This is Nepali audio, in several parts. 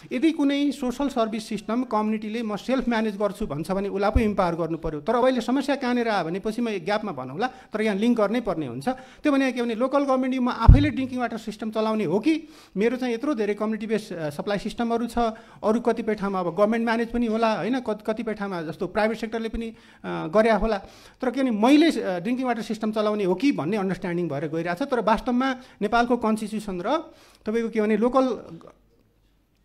यदि कुनै सोसल सर्भिस सिस्टम कम्युनिटीले म सेल्फ म्यानेज गर्छु भन्छ भने उसलाई पो इम्पावर गर्नु पर्यो। तर अहिले समस्या कहाँनिर आयो भनेपछि म ग्यापमा भनौँला, तर यहाँ लिङ्क गर्नै पर्ने हुन्छ। त्यो भने के भने लोकल गभर्मेन्ट म आफैले ड्रिङ्किङ वाटर सिस्टम चलाउने हो कि मेरो चाहिँ यत्रो धेरै कम्युनिटी बेस्ड सप्लाई सिस्टमहरू छ, अरू कतिपय ठाउँमा अब गभर्मेन्ट म्यानेज पनि होला होइन, कतिपय ठाउँमा जस्तो प्राइभेट सेक्टरले पनि गरे होला। तर के भने मैले ड्रिङ्किङ वाटर सिस्टम चलाउने हो कि भन्ने अन्डरस्ट्यान्डिङ भएर गइरहेको छ। तर वास्तवमा नेपालको कन्स्टिट्युसन र तपाईँको के भने लोकल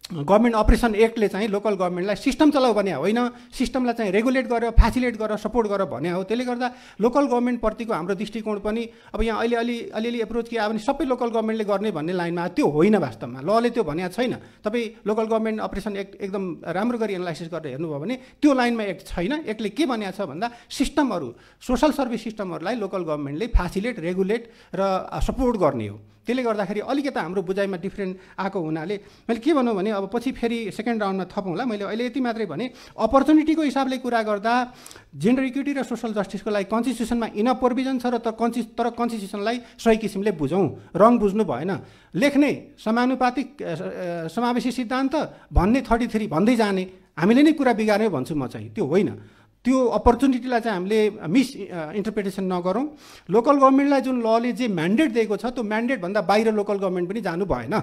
गभर्मेन्ट अपरेसन एक्टले चाहिँ लोकल गभर्मेन्टलाई सिस्टम चलाऊ भने होइन, सिस्टमलाई चाहिँ रेगुलेट गरेर फ्यासिलिटेट गरेर सपोर्ट गरेर भने हो। त्यसले गर्दा लोकल गभर्मेन्टप्रतिको हाम्रो दृष्टिकोण पनि अब यहाँ अलिअलि एप्रोच के आयो भने सबै लोकल गभर्मेन्टले गर्ने भन्ने लाइनमा त्यो होइन। वास्तवमा लले त्यो भनेको छैन। तपाईँ लोकल गभर्मेन्ट अपरेसन एक्ट एकदम राम्रो गरी एनालाइसिस गरेर हेर्नुभयो भने त्यो लाइनमा एक्ट छैन। एक्टले के भनेको छ भन्दा सिस्टमहरू सोसल सर्भिस सिस्टमहरूलाई लोकल गभर्मेन्टले फ्यासिलिटेट रेगुलेट र सपोर्ट गर्ने हो। त्यसले गर्दाखेरि अलिकता हाम्रो बुझाइमा डिफ्रेन्ट आएको हुनाले मैले के भनौँ भने अब पछि फेरि सेकेन्ड राउन्डमा थपौँला। मैले अहिले यति मात्रै भने अपर्च्युनिटीको हिसाबले कुरा गर्दा जेन्डर इक्विटी र सोसल जस्टिसको लागि कन्स्टिट्युसनमा इनफ प्रोभिजन छ र तर कन्स्टिट्युसनलाई सही किसिमले बुझौँ, रङ बुझ्नु भएन। लेख्ने समानुपातिक समावेशी सिद्धान्त भन्ने 33 भन्दै जाने हामीले नै कुरा बिगार्यो भन्छु म चाहिँ, त्यो होइन। त्यो अपर्च्युनिटीलाई चाहिँ हामीले मिस इन्टरप्रिटेसन नगरौँ। लोकल गभर्मेन्टलाई जुन लले जे म्यान्डेट दिएको छ त्यो म्यान्डेटभन्दा बाहिर लोकल गभर्मेन्ट पनि जानु भएन।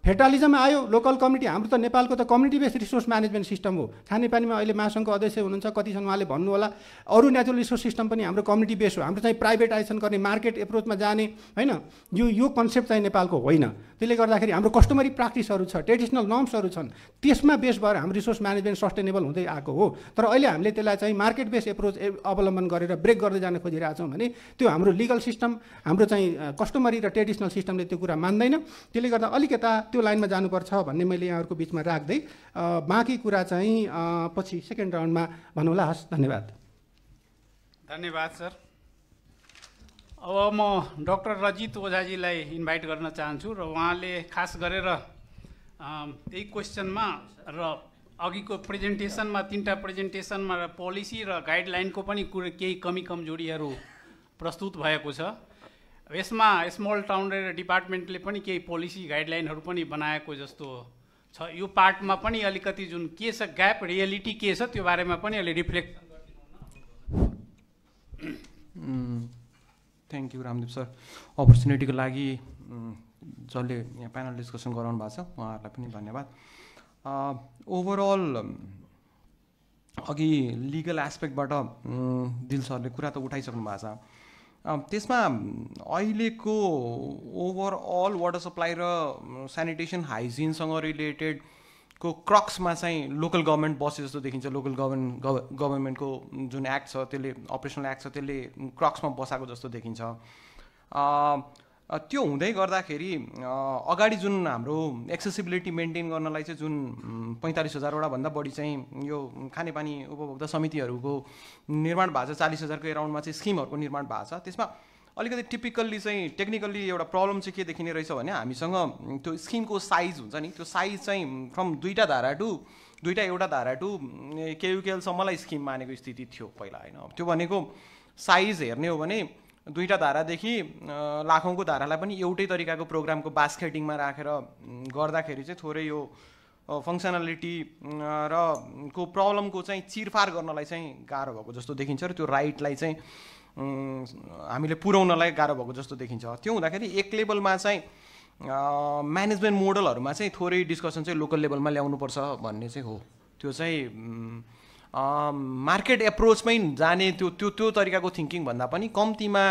फेडरलिजम आयो, लोकल कम्युनिटी, हाम्रो त नेपालको त community based resource management system हो। खानेपानीमा अहिले महासङ्घको अध्यक्ष हुनुहुन्छ, कतिसम्म उहाँले भन्नु होला, अरू नेचुरल रिसोर्स सिस्टम पनि हाम्रो कम्युनिटी बेस्ड हो। हाम्रो चाहिँ प्राइभेटाइजेसन गर्ने, मार्केट एप्रोचमा जाने होइन, यो कन्सेप्ट चाहिँ नेपालको होइन। त्यसले गर्दाखेरि हाम्रो कस्टमरी प्र्याक्टिसहरू छ, ट्रेडिसनल नर्म्सहरू छन्, त्यसमा बेस भएर हाम्रो रिसोर्स म्यानेजमेन्ट सस्टेनेबल हुँदै आएको हो। तर अहिले हामीले त्यसलाई चाहिँ मार्केट बेस्ड एप्रोच अवलम्बन गरेर ब्रेक गर्दै जान खोजिरहेको छौँ भने त्यो हाम्रो लिगल सिस्टम, हाम्रो चाहिँ कस्टमरी र ट्रेडिसनल सिस्टमले त्यो कुरा मान्दैन। त्यसले गर्दा अलिकता त्यो लाइनमा जानुपर्छ भन्ने मैले यहाँहरूको बिचमा राख्दै बाँकी कुरा चाहिँ पछि सेकेन्ड राउन्डमा भनौँला। हस्, धन्यवाद। धन्यवाद सर। अब म डाक्टर रजित ओझाजीलाई इन्भाइट गर्न चाहन्छु र उहाँले खास गरेर त्यही क्वेसनमा र अघिको प्रेजेन्टेसनमा 3टा प्रेजेन्टेसनमा र पोलिसी र गाइडलाइनको पनि केही कमी कमजोरीहरू प्रस्तुत भएको छ। यसमा स्मल टाउन र डिपार्टमेन्टले पनि केही पोलिसी गाइडलाइनहरू पनि बनाएको जस्तो छ। यो पार्टमा पनि अलिकति जुन के छ ग्याप, रियालिटी के छ, त्यो बारेमा पनि अलि reflect. Thank you Ramdev sir, अपर्च्युनिटीको लागि जसले यहाँ प्यानल डिस्कसन गराउनु भएको छ उहाँहरूलाई पनि धन्यवाद। ओभरअल अघि लिगल एस्पेक्टबाट दिल सरले कुरा त उठाइसक्नु भएको छ। त्यसमा अहिलेको ओभरअल वाटर सप्लाई र स्यानिटेसन हाइजिनसँग रिलेटेड को क्रक्समा चाहिँ लोकल गभर्मेन्ट बसे जस्तो देखिन्छ। लोकल गभर्मेन्टको जुन एक्ट छ त्यसले, अपरेसनल एक्ट छ त्यसले क्रक्समा बसाएको जस्तो देखिन्छ। त्यो हुँदै गर्दाखेरि अगाडि जुन हाम्रो एक्सेसिबिलिटी मेन्टेन गर्नलाई चाहिँ जुन 45,000 भन्दा बढी चाहिँ यो खानेपानी उपभोक्ता समितिहरूको निर्माण भएको छ, 40,000को एराउन्डमा चाहिँ स्किमहरूको निर्माण भएको छ। त्यसमा अलिकति टिपिकल्ली चाहिँ टेक्निकल्ली एउटा प्रब्लम चाहिँ के देखिने रहेछ भने हामीसँग त्यो स्किमको साइज हुन्छ नि, त्यो साइज चाहिँ फ्रम एउटा धारा एउटा धारा टु केयुकेएलसम्मलाई स्किम मानेको स्थिति थियो पहिला होइन। त्यो भनेको साइज हेर्ने हो भने 2टा धारादेखि लाखौँको धारालाई पनि एउटै तरिकाको प्रोग्रामको बास्केटिङमा राखेर गर्दाखेरि चाहिँ थोरै यो फङ्सनालिटी र को प्रब्लमको चाहिँ चिरफार गर्नलाई चाहिँ गाह्रो भएको जस्तो देखिन्छ र त्यो राइटलाई चाहिँ हामीले पुर्याउनलाई गाह्रो भएको जस्तो देखिन्छ। त्यो हुँदाखेरि एक लेभलमा चाहिँ म्यानेजमेन्ट मोडलहरूमा चाहिँ थोरै डिस्कसन चाहिँ लोकल लेभलमा ल्याउनुपर्छ भन्ने चाहिँ हो। त्यो चाहिँ मार्केट एप्रोचमै जाने त्यो तरिकाको थिङ्किङ भन्दा पनि कम्तीमा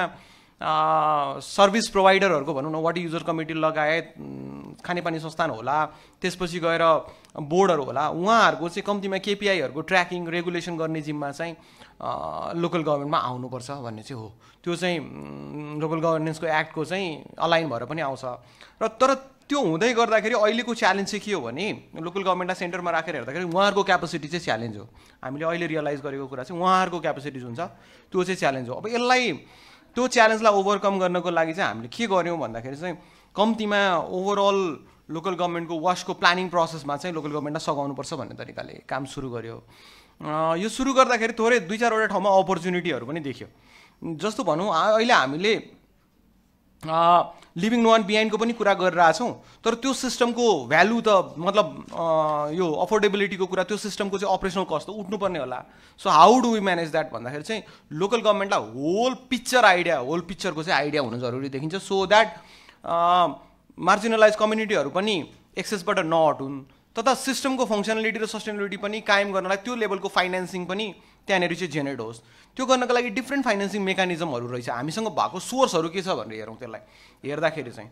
सर्भिस प्रोभाइडरहरूको भनौँ न, वाटर युजर कमिटी लगायत खानेपानी संस्थान होला, त्यसपछि गएर बोर्डहरू होला, उहाँहरूको चाहिँ कम्तीमा केपिआईहरूको ट्र्याकिङ रेगुलेसन गर्ने जिम्मा चाहिँ लोकल गभर्मेन्टमा आउनुपर्छ भन्ने चाहिँ हो। त्यो चाहिँ लोकल गभर्नेन्सको एक्टको चाहिँ अलाइन भएर पनि आउँछ र तर त्यो हुँदै गर्दाखेरि अहिलेको च्यालेन्ज चाहिँ के हो भने लोकल गभर्मेन्टलाई सेन्टरमा राखेर हेर्दाखेरि उहाँहरूको क्यापेसिटी चाहिँ च्यालेन्ज हो। हामीले अहिले रियलाइज गरेको कुरा चाहिँ उहाँहरूको क्यापेसिटी हुन्छ त्यो चाहिँ च्यालेन्ज हो। अब यसलाई त्यो च्यालेन्जलाई ओभरकम गर्नको लागि चाहिँ हामीले के गर्यौँ भन्दाखेरि चाहिँ कम्तीमा ओभरअल लोकल गभर्मेन्टको वासको प्लानिङ प्रोसेसमा चाहिँ लोकल गभर्मेन्टलाई सघाउनुपर्छ भन्ने तरिकाले काम सुरु गर्यो। यो सुरु गर्दाखेरि थोरै 2-4वटा ठाउँमा अपर्च्युनिटीहरू पनि देख्यो। जस्तो भनौँ अहिले हामीले लिभिङ नो वान बिहाइन्डको पनि कुरा गरिरहेछौँ, तर त्यो सिस्टमको भ्यालु त मतलब यो अफोर्डेबिलिटीको कुरा, त्यो सिस्टमको चाहिँ अपरेसनल कस्ट त उठ्नुपर्ने होला। So how do we manage that भन्दाखेरि चाहिँ लोकल गभर्मेन्टलाई होल पिक्चरको चाहिँ आइडिया हुनु जरुरी देखिन्छ, सो द्याट मार्जिनलाइज कम्युनिटीहरू पनि एक्सेसबाट नहटुन्, तथा सिस्टमको फङ्सनालिटी र सस्टेनेबिलिटी पनि कायम गर्नलाई त्यो लेभलको फाइनेन्सिङ पनि त्यहाँनिर चाहिँ जेनेरेट होस्। त्यो गर्नको लागि डिफ्रेन्ट फाइनेन्सिङ मेकानिजमहरू रहेछ, हामीसँग भएको सोर्सहरू के छ भनेर हेरौँ। त्यसलाई हेर्दाखेरि चाहिँ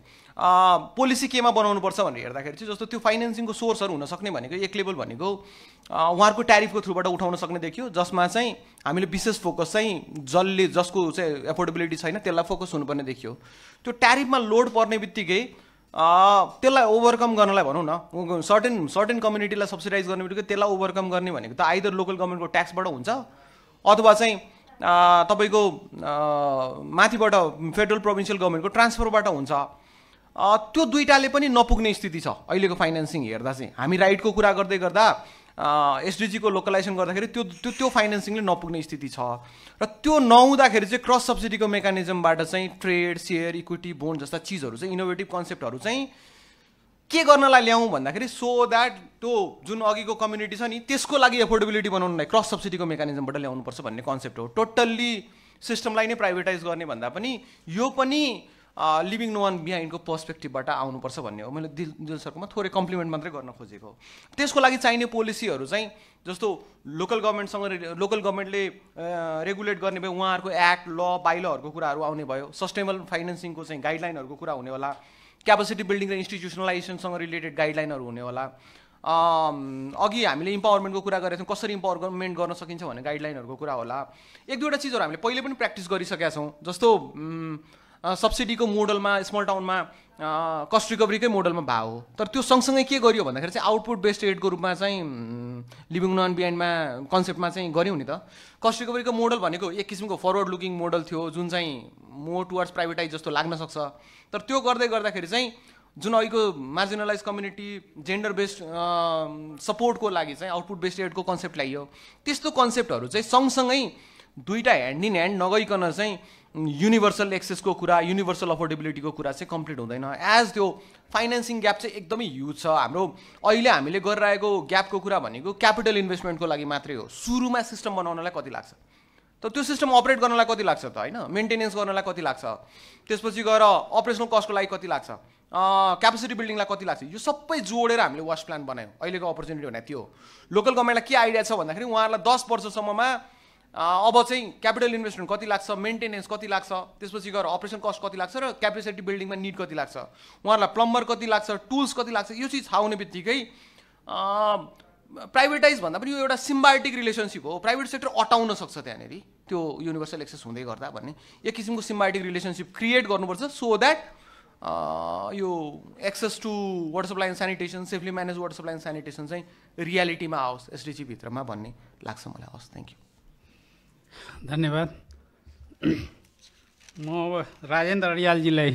पोलिसी केमा बनाउनुपर्छ भनेर हेर्दाखेरि चाहिँ जस्तो त्यो फाइनेन्सिङको सोर्सहरू हुनसक्ने भनेको एक लेभल भनेको उहाँहरूको ट्यारिफको थ्रुबाट उठाउन सक्ने देखियो, जसमा चाहिँ हामीले विशेष फोकस चाहिँ जसको चाहिँ एफोर्डेबिलिटी छैन त्यसलाई फोकस हुनुपर्ने देखियो। त्यो ट्यारिफमा लोड पर्ने बित्तिकै त्यसलाई ओभरकम गर्नलाई भनौँ न, सर्टेन कम्युनिटीलाई सब्सिडाइज गर्ने बित्तिकै त्यसलाई ओभरकम गर्ने भनेको त आइदर लोकल गभर्मेन्टको ट्याक्सबाट हुन्छ अथवा चाहिँ तपाईँको माथिबाट फेडरल प्रोभिन्सियल गभर्मेन्टको ट्रान्सफरबाट हुन्छ। त्यो दुईटाले पनि नपुग्ने स्थिति छ अहिलेको फाइनेन्सिङ हेर्दा चाहिँ। हामी राइटको कुरा गर्दै गर्दा एसडिजीको लोकलाइजेसन गर्दाखेरि त्यो फाइनेन्सिङले नपुग्ने स्थिति छ, र त्यो नहुँदाखेरि चाहिँ क्रस सब्सिडीको मेकानिजमबाट चाहिँ ट्रेड, सेयर, इक्विटी, बोन्ड जस्ता चिजहरू चाहिँ इनोभेटिभ कन्सेप्टहरू चाहिँ के गर्नलाई ल्याउँ भन्दाखेरि सो द्याट त्यो जुन अघिको कम्युनिटी छ नि त्यसको लागि एफोर्डेबिलिटी बनाउनलाई क्रस सब्सिडीको मेकानिजमबाट ल्याउनुपर्छ भन्ने कन्सेप्ट हो। टोटल्ली सिस्टमलाई नै प्राइभेटाइज गर्ने भन्दा पनि यो पनि लिभिङ नो वान बिहाइन्डको पर्सपेक्टिभबाट आउनुपर्छ भन्ने हो। मैले दिल सरकोमा थोरै कम्प्लिमेन्ट मात्रै गर्न खोजेको हो। त्यसको लागि चाहिने पोलिसीहरू चाहिँ जस्तो लोकल गभर्मेन्टले रेगुलेट गर्ने भयो, उहाँहरूको एक्ट, ल, बाइलहरूको कुराहरू आउने भयो, सस्टेनेबल फाइनेन्सिङको चाहिँ गाइडलाइनहरूको कुरा हुने होला, क्यापेसिटी बिल्डिङ र इन्स्टिट्युसनलाइजेसनसँग रिलेटेड गाइडलाइनहरू हुने होला। अघि हामीले इम्पावरमेन्टको कुरा गरेको थियौँ, कसरी इम्पावरमेन्ट गर्न सकिन्छ भन्ने गाइडलाइनहरूको कुरा होला। एक दुईवटा चिजहरू हामीले पहिले पनि प्र्याक्टिस गरिसकेका छौँ, जस्तो सब्सिडीको मोडलमा स्मल टाउनमा कस्ट रिकभरीकै मोडलमा भाव हो, तर त्यो सँगसँगै के गरियो भन्दाखेरि चाहिँ आउटपुट बेस्ड एडको रूपमा चाहिँ लिभिङ नो वान बिहाइन्डमा कन्सेप्टमा चाहिँ गऱ्यौँ नि त। कस्ट रिकभरीको मोडल भनेको एक किसिमको फरवर्ड लुकिङ मोडल थियो जुन चाहिँ मोर टुवर्ड्स प्राइभेटाइज जस्तो लाग्न सक्छ, तर त्यो गर्दाखेरि चाहिँ जुन अहिलेको मार्जिनलाइज कम्युनिटी जेन्डर बेस्ड सपोर्टको लागि चाहिँ आउटपुट बेस्ड एडको कन्सेप्ट ल्याइयो। त्यस्तो कन्सेप्टहरू चाहिँ सँगसँगै दुईवटा ह्यान्ड इन ह्यान्ड नगइकन चाहिँ युनिभर्सल एक्सेसको कुरा, युनिभर्सल अफोर्डेबिलिटीको कुरा चाहिँ कम्प्लिट हुँदैन। एज त्यो फाइनेन्सिङ ग्याप चाहिँ एकदमै ह्युज छ हाम्रो। अहिले हामीले गरिरहेको ग्यापको कुरा भनेको क्यापिटल इन्भेस्टमेन्टको लागि मात्रै हो। सुरुमा सिस्टम बनाउनलाई कति लाग्छ, त त्यो सिस्टम अपरेट गर्नलाई कति लाग्छ त होइन, मेन्टेनेन्स गर्नलाई कति लाग्छ, त्यसपछि गएर अपरेसनल कस्टको लागि कति लाग्छ, क्यापेसिटी बिल्डिङलाई कति लाग्छ, यो सबै जोडेर हामीले वास्ट प्लान बनायौँ। अहिलेको अपर्च्युनिटी भनेको त्यो लोकल गभर्मेन्टलाई के आइडिया छ भन्दाखेरि उहाँहरूलाई 10 वर्षसम्ममा अब चाहिँ क्यापिटल इन्भेस्टमेन्ट कति लाग्छ, मेन्टेनेन्स कति लाग्छ, त्यसपछि गएर अपरेसन कस्ट कति लाग्छ र क्यापेसिटी बिल्डिङमा निड कति लाग्छ, उहाँहरूलाई प्लम्बर कति लाग्छ, टुल्स कति लाग्छ, यो चिज थाहा हुने बित्तिकै प्राइभेटाइज भन्दा पनि यो एउटा सिम्बायोटिक रिलेसनसिप हो। प्राइभेट सेक्टर अटाउन सक्छ त्यहाँनिर त्यो युनिभर्सल एक्सेस हुँदै गर्दा भन्ने एक किसिमको सिम्बायोटिक रिलेसनसिप क्रिएट गर्नुपर्छ, सो द्याट यो access to water supply and sanitation, safely manage water supply and sanitation चाहिँ रियालिटीमा आओस् एसडिजी भित्रमा भन्ने लाग्छ मलाई। हस्, थ्याङ्क यू, धन्यवाद। म अब राजेन्द्र रियालजीलाई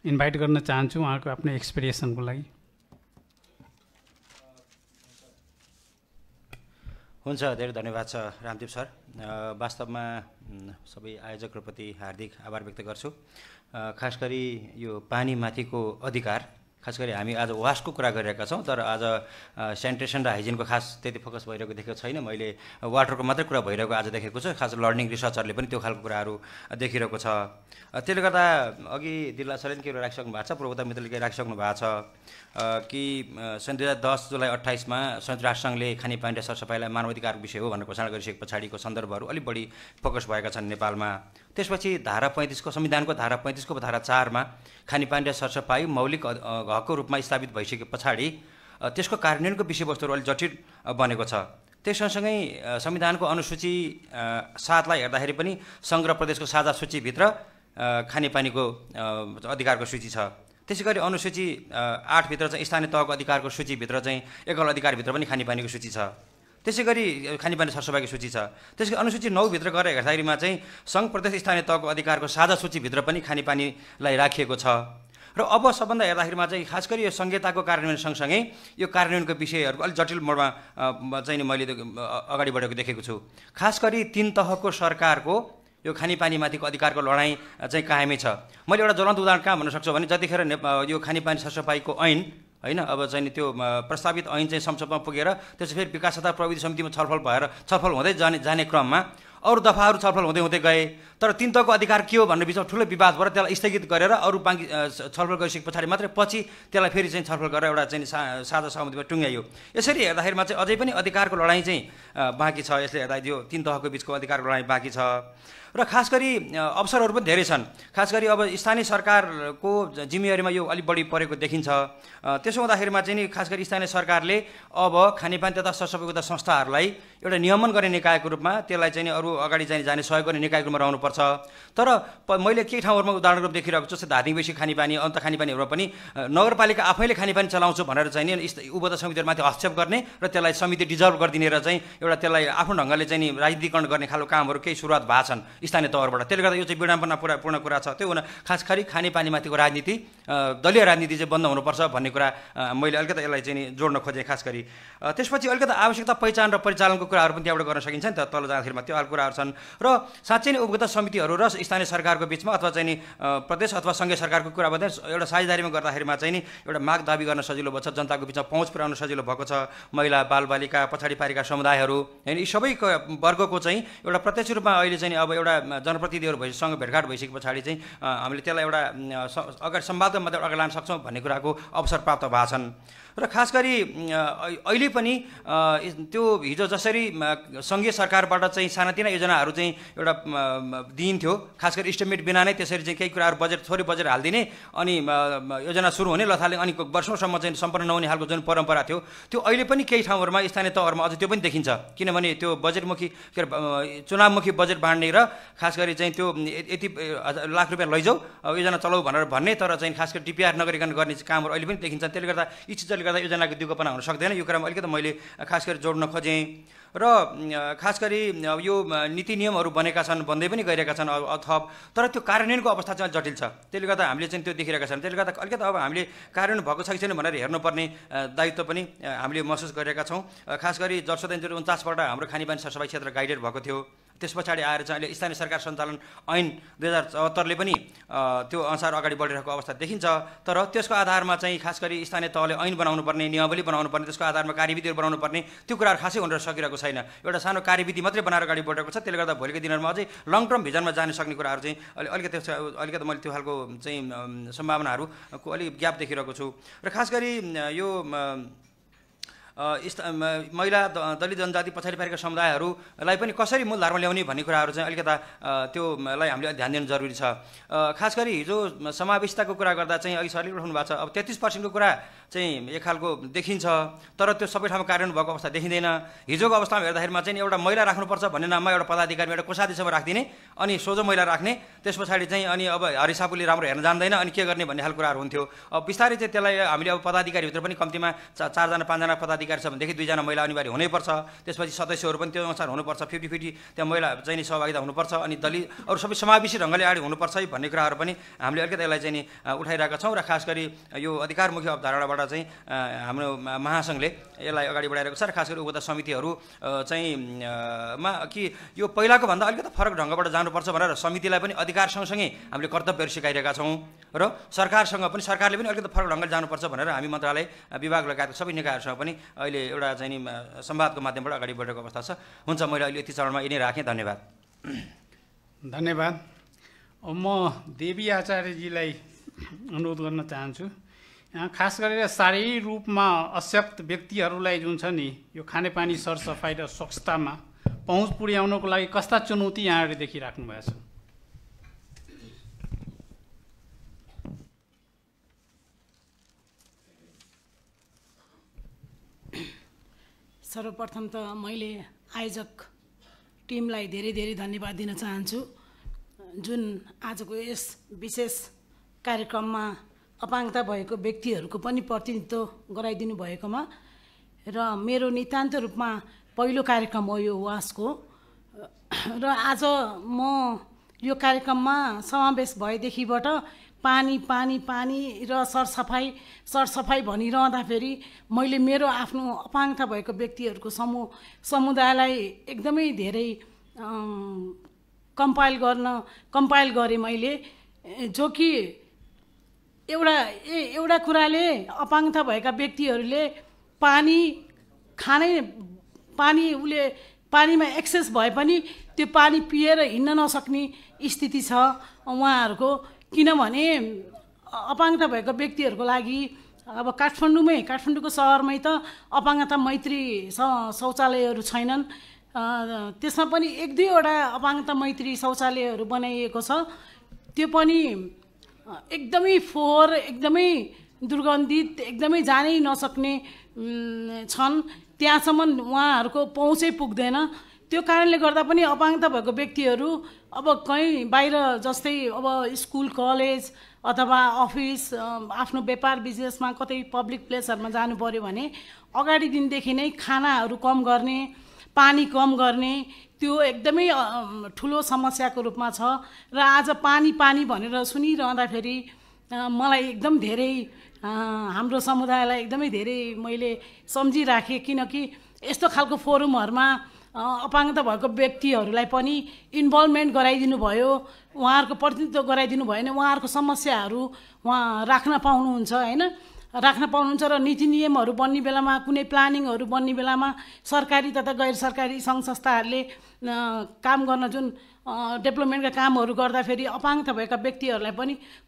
इन्भाइट गर्न चाहन्छु उहाँको आफ्नो एक्सपिरियन्सको लागि। हुन्छ, धेरै धन्यवाद छ रामदीप सर। वास्तवमा सबै आयोजकहरूप्रति हार्दिक आभार व्यक्त गर्छु। खास गरी यो पानीमाथिको अधिकार, खास गरी हामी आज वासको कुरा गरिरहेका छौँ, तर आज सेनिटेसन र हाइजिनको खास त्यति फोकस भइरहेको देखेको छैन। मैले वाटरको मात्रै कुरा भइरहेको आज देखेको छु। खास लर्निङ रिसर्चरले पनि त्यो खालको कुराहरू देखिरहेको छ। त्यसले गर्दा अघि दिल्ला सरले के राखिसक्नु भएको छ, प्रभुता मित्रले के राखिसक्नु भएको छ कि सन् 2010 जुलाई 28मा संयुक्त राष्ट्रसङ्घले खानेपानी र सरसफाइलाई मानवाधिकारको विषय हो भनेर घोषणा गरिसके पछाडिको सन्दर्भहरू अलिक बढी फोकस भएका छन् नेपालमा। त्यसपछि धारा 35को संविधानको धारा 35को धारा 4मा खानेपानी र सरसफाइ मौलिक हकको रूपमा स्थापित भइसके पछाडि त्यसको कार्यान्वयनको विषयवस्तुहरू अलिक जटिल बनेको छ। त्यस सँगसँगै संविधानको अनुसूची 7लाई हेर्दाखेरि पनि सङ्घ र प्रदेशको साझा सूचीभित्र खानेपानीको अधिकारको सूची छ। त्यसै गरी अनुसूची 8 भित्र चाहिँ स्थानीय तहको अधिकारको सूचीभित्र चाहिँ एकल अधिकारभित्र पनि खानेपानीको सूची छ। त्यसै गरी खानेपानी सरसफाइको सूची छ। त्यसै गरी अनुसूची 9 भित्र गएर हेर्दाखेरिमा चाहिँ सङ्घ प्रदेश स्थानीय तहको अधिकारको साझा सूचीभित्र पनि खानेपानीलाई राखिएको छ। र अब सबभन्दा हेर्दाखेरिमा चाहिँ खास गरी यो संहिताको कार्यान्वयन सँगसँगै यो कार्यान्वयनको विषयहरूको अलिक जटिल मोडमा चाहिँ मैले अगाडि बढेको देखेको छु। खास गरी 3 तहको सरकारको यो खानेपानीमाथिको अधिकारको लडाइँ चाहिँ कायमै छ। मैले एउटा ज्वलन्त उदाहरण कहाँ भन्न सक्छु भने जतिखेर यो खानेपानी सरसफाइको ऐन होइन अब चाहिँ त्यो प्रस्तावित ऐन चाहिँ संसदमा पुगेर त्यसपछि फेरि विकास तथा प्रविधि समितिमा छलफल हुँदै जाने क्रममा अरू दफाहरू छलफल हुँदै हुँदै गए। तर 3 तहको अधिकार के हो भन्ने बिचमा ठुलो विवाद भएर त्यसलाई स्थगित गरेर अरू बाँकी छलफल गरिसके पछाडि मात्रै पछि त्यसलाई फेरि चाहिँ छलफल गरेर एउटा चाहिँ साझा सहमतिमा टुङ्ग्याइयो। यसरी हेर्दाखेरिमा चाहिँ अझै पनि अधिकारको लडाइँ चाहिँ बाँकी छ। यसले हेर्दा यो 3 तहको बिचको अधिकारको लडाइँ बाँकी छ र खास गरी अवसरहरू पनि धेरै छन्। खास गरी अब स्थानीय सरकारको जिम्मेवारीमा यो अलिक बढी परेको देखिन्छ। त्यसो हुँदाखेरिमा चाहिँ नि खास गरी स्थानीय सरकारले अब खानेपानी तथा सरसफाइ तथा संस्थाहरूलाई एउटा नियमन गर्ने निकायको रूपमा त्यसलाई चाहिँ अरू अगाडि जाने सहयोग गर्ने निकायको रूपमा रहनुपर्छ। तर मैले केही ठाउँहरूमा उदाहरण रूप देखिरहेको छु जस्तै धादिङ बेसी खानेपानी अन्त खानेपानीहरूमा पनि नगरपालिका आफैले खानेपानी चलाउँछु भनेर चाहिँ नि उपभोक्ता समितिहरूमाथि हस्तक्षेप गर्ने र त्यसलाई समिति डिजल्भ गरिदिने र चाहिँ एउटा त्यसलाई आफ्नो ढङ्गले चाहिँ नि राजनीतिकरण गर्ने खालको कामहरू केही सुरुवात भएको छन् स्थानीय तहबाट। त्यसले गर्दा यो चाहिँ विडम्बनापूर्ण कुरा छ। त्यो हुन खास गरी खानेपानीमाथिको राजनीति दलीय राजनीति चाहिँ बन्द हुनुपर्छ भन्ने कुरा मैले अलिकति यसलाई चाहिँ नि जोड्न खोजेँ खास गरी। त्यसपछि अलिकति आवश्यकता पहिचान र परिचालनको कुराहरू पनि त्यहाँबाट गर्न सकिन्छ नि त तल जाँदाखेरिमा त्यो खालको कुराहरू छन्। र साँच्चै नै उपभोक्ता समितिहरू र स्थानीय सरकारको बिचमा अथवा चाहिँ नि प्रदेश अथवा सङ्घीय सरकारको कुरा भन्दा एउटा साझेदारीमा गर्दाखेरिमा चाहिँ नि एउटा माग दाबी गर्न सजिलो भएको छ, जनताको बिचमा पहुँच पुर्याउन सजिलो भएको छ। महिला बालबालिका पछाडि पारेका समुदायहरू होइन यी सबै वर्गको चाहिँ एउटा प्रत्यक्ष रूपमा अहिले चाहिँ अब एउटा जनप्रतिनिधिहरू भइसँग भेटघाट भइसके पछाडि चाहिँ हामीले त्यसलाई एउटा अगाडि सम्वादको मात्रै अगाडि लान सक्छौँ भन्ने कुराको अवसर प्राप्त भएको छन्। र खास गरी अहिले पनि त्यो हिजो जसरी सङ्घीय सरकारबाट चाहिँ सानातिना योजनाहरू चाहिँ एउटा दिइन्थ्यो खास गरी इस्टिमेट बिना नै त्यसरी चाहिँ केही कुराहरू थोरै बजेट हालिदिने अनि योजना सुरु हुने लथाले अनि वर्षौँसम्म चाहिँ सम्पन्न नहुने खालको जुन परम्परा थियो त्यो अहिले पनि केही ठाउँहरूमा स्थानीय तहहरूमा अझ त्यो पनि देखिन्छ। किनभने त्यो बजेटमुखी के अरे चुनावमुखी बजेट बाँड्ने र खास गरी चाहिँ त्यो यति लाख रुपियाँ लैजाऊ योजना चलाऊ भनेर भन्ने तर चाहिँ खास गरी डिपिआर नगरिकन गर्ने कामहरू अहिले पनि देखिन्छ। त्यसले गर्दा यी चिजले गर्दा योजनाको दिगोपना हुन सक्दैन। यो कुरामा अलिकति मैले खास गरी जोड्न खोजेँ। र खास गरी यो नीति नियमहरू बनेका छन् बन्दै पनि गइरहेका छन् थप तर त्यो कार्यान्वयनको अवस्था चाहिँ जटिल छ। त्यसले गर्दा हामीले चाहिँ त्यो देखिरहेका छन्। त्यसले गर्दा अलिकति अब हामीले कार्यान्वयन भएको छ कि छैन भनेर हेर्नुपर्ने दायित्व पनि हामीले महसुस गरेका छौँ। खास गरी जर्सोदेन 49बाट हाम्रो खानेपानी सरसफाइ क्षेत्र गाइडेड भएको थियो। त्यस पछाडि आएर चाहिँ अहिले स्थानीय सरकार सञ्चालन ऐन 2074ले पनि त्यो अनुसार अगाडि बढिरहेको अवस्था देखिन्छ। तर त्यसको आधारमा चाहिँ खास गरी स्थानीय तहले ऐन बनाउनु पर्ने नियमावली बनाउनु पर्ने त्यसको आधारमा कार्यविधिहरू बनाउनु पर्ने त्यो कुराहरू खासै हुन सकिरहेको छैन। एउटा सानो कार्यविधि मात्रै बनाएर अगाडि बढेको छ। त्यसले गर्दा भोलिको दिनहरूमा अझै लङ टर्म भिजनमा जान सक्ने कुराहरू चाहिँ अलिकति मैले त्यो खालको चाहिँ सम्भावनाहरूको अलिक ग्याप देखिरहेको छु। र खास गरी यो महिला दलित जनजाति पछाडि पारेका समुदायहरूलाई पनि कसरी मूलधारमा ल्याउने भन्ने कुराहरू चाहिँ अलिकता त्योलाई हामीले ध्यान दिनु जरुरी छ। खास गरी हिजो समावेशिताको कुरा गर्दा चाहिँ अघि सरले उठाउनु भएको छ अब 33% को कुरा चाहिँ एक खालको देखिन्छ तर त्यो सबै ठाउँमा कार्यान्वयन भएको अवस्था देखिँदैन। हिजोको अवस्थामा हेर्दाखेरिमा चाहिँ एउटा महिला राख्नुपर्छ भन्ने नाममा एउटा पदाधिकारी एउटा कोषाध्यक्षमा राखिदिने अनि सोझो महिला राख्ने त्यस पछाडि चाहिँ अनि अब हरिसापुले राम्रो हेर्न जान्दैन अनि के गर्ने भन्ने खालको कुराहरू हुन्थ्यो। अब बिस्तारै चाहिँ त्यसलाई हामीले अब पदाधिकारीभित्र पनि कम्तीमा 4 जना 5 जना पदाधिकारी छ भनेदेखि 2 जना महिला अनिवार्य हुनैपर्छ। त्यसपछि सदस्यहरू पनि त्यो अनुसार हुनुपर्छ 50-50 त्यहाँ महिला चाहिँ सहभागिता हुनुपर्छ अनि दलित अरू सबै समावेशी ढङ्गले अगाडि हुनुपर्छ भन्ने कुराहरू पनि हामीले अलिकति यसलाई चाहिँ उठाइरहेका छौँ। र खास गरी यो अधिकारमुखी अवधारणाबाट चाहिँ हाम्रो महासङ्घले यसलाई अगाडि बढाइरहेको छ। र खास गरी उपभोक्ता समितिहरू चाहिँ मा कि यो पहिलाको भन्दा अलिकति फरक ढङ्गबाट जानुपर्छ भनेर समितिलाई पनि अधिकार सँगसँगै हामीले कर्तव्यहरू सिकाइरहेका छौँ र सरकारले पनि अलिकति फरक ढङ्गले जानुपर्छ भनेर हामी मन्त्रालय विभाग लगायतका सबै निकायहरूसँग पनि अहिले एउटा चाहिँ नि संवादको माध्यमबाट अगाडि बढेको अवस्था छ। हुन्छ मैले अहिले यति चरणमा यिनै राखेँ। धन्यवाद। धन्यवाद। म देवी आचार्यजीलाई अनुरोध गर्न चाहन्छु यहाँ खास गरेर शारीरिक रूपमा अशक्त व्यक्तिहरूलाई जुन छ नि यो खानेपानी सरसफाइ र स्वच्छतामा पहुँच पुर्याउनको लागि कस्ता चुनौती यहाँहरूले देखिराख्नु भएको छ? सर्वप्रथम त मैले आयोजक टिमलाई धेरै धेरै धन्यवाद दिन चाहन्छु जुन आजको यस विशेष कार्यक्रममा अपाङ्गता भएको व्यक्तिहरूको पनि प्रतिनिधित्व गराइदिनु भएकोमा र मेरो नितान्त रूपमा पहिलो कार्यक्रम हो यो वासको र आज म यो कार्यक्रममा समावेश भएदेखिबाट पानी पानी पानी र सरसफाइ भनिरहँदाखेरि मैले मेरो आफ्नो अपाङ्गता भएको व्यक्तिहरूको समुदायलाई एकदमै धेरै कम्पाइल गरेँ मैले, जो कि एउटा कुराले अपाङ्गता भएका व्यक्तिहरूले पानीमा एक्सेस भए पनि त्यो पानी पिएर हिँड्न नसक्ने स्थिति छ उहाँहरूको। किनभने अपाङ्गता भएको व्यक्तिहरूको लागि अब काठमाडौँको सहरमै त अपाङ्गता मैत्री शौचालयहरू छैनन्। त्यसमा पनि 1-2वटा अपाङ्गता मैत्री शौचालयहरू बनाइएको छ, त्यो पनि एकदमै फोहोर, एकदमै दुर्गन्धित, एकदमै जानै नसक्ने छन्, त्यहाँसम्म उहाँहरूको पहुँचै पुग्दैन। त्यो कारणले गर्दा पनि अपाङ्गता भएको व्यक्तिहरू अब कहीँ बाहिर जस्तै अब स्कुल कलेज अथवा अफिस आफ्नो व्यापार बिजनेसमा कतै पब्लिक प्लेसहरूमा जानु पर्यो भने अगाडि दिनदेखि नै खानाहरू कम गर्ने, पानी कम गर्ने, त्यो एकदमै ठुलो समस्याको रूपमा छ। र आज पानी भनेर सुनिरहँदाखेरि मलाई एकदम धेरै हाम्रो समुदायलाई एकदमै धेरै मैले सम्झिराखेँ, किनकि यस्तो खालको फोरमहरूमा अपाङ्गता भएको व्यक्तिहरूलाई पनि इन्भल्भमेन्ट गराइदिनु भयो, उहाँहरूको प्रतिनिधित्व गराइदिनु भयो भने उहाँहरूको समस्याहरू उहाँ राख्न पाउनुहुन्छ हैन, र नीति नियमहरू बन्ने बेलामा, कुनै प्लानिङहरू बन्ने बेलामा सरकारी तथा गैर सरकारी सङ्घ संस्थाहरूले काम गर्न जुन डेभलपमेन्टका कामहरू गर्दाखेरि अपाङ्गता भएका व्यक्तिहरूलाई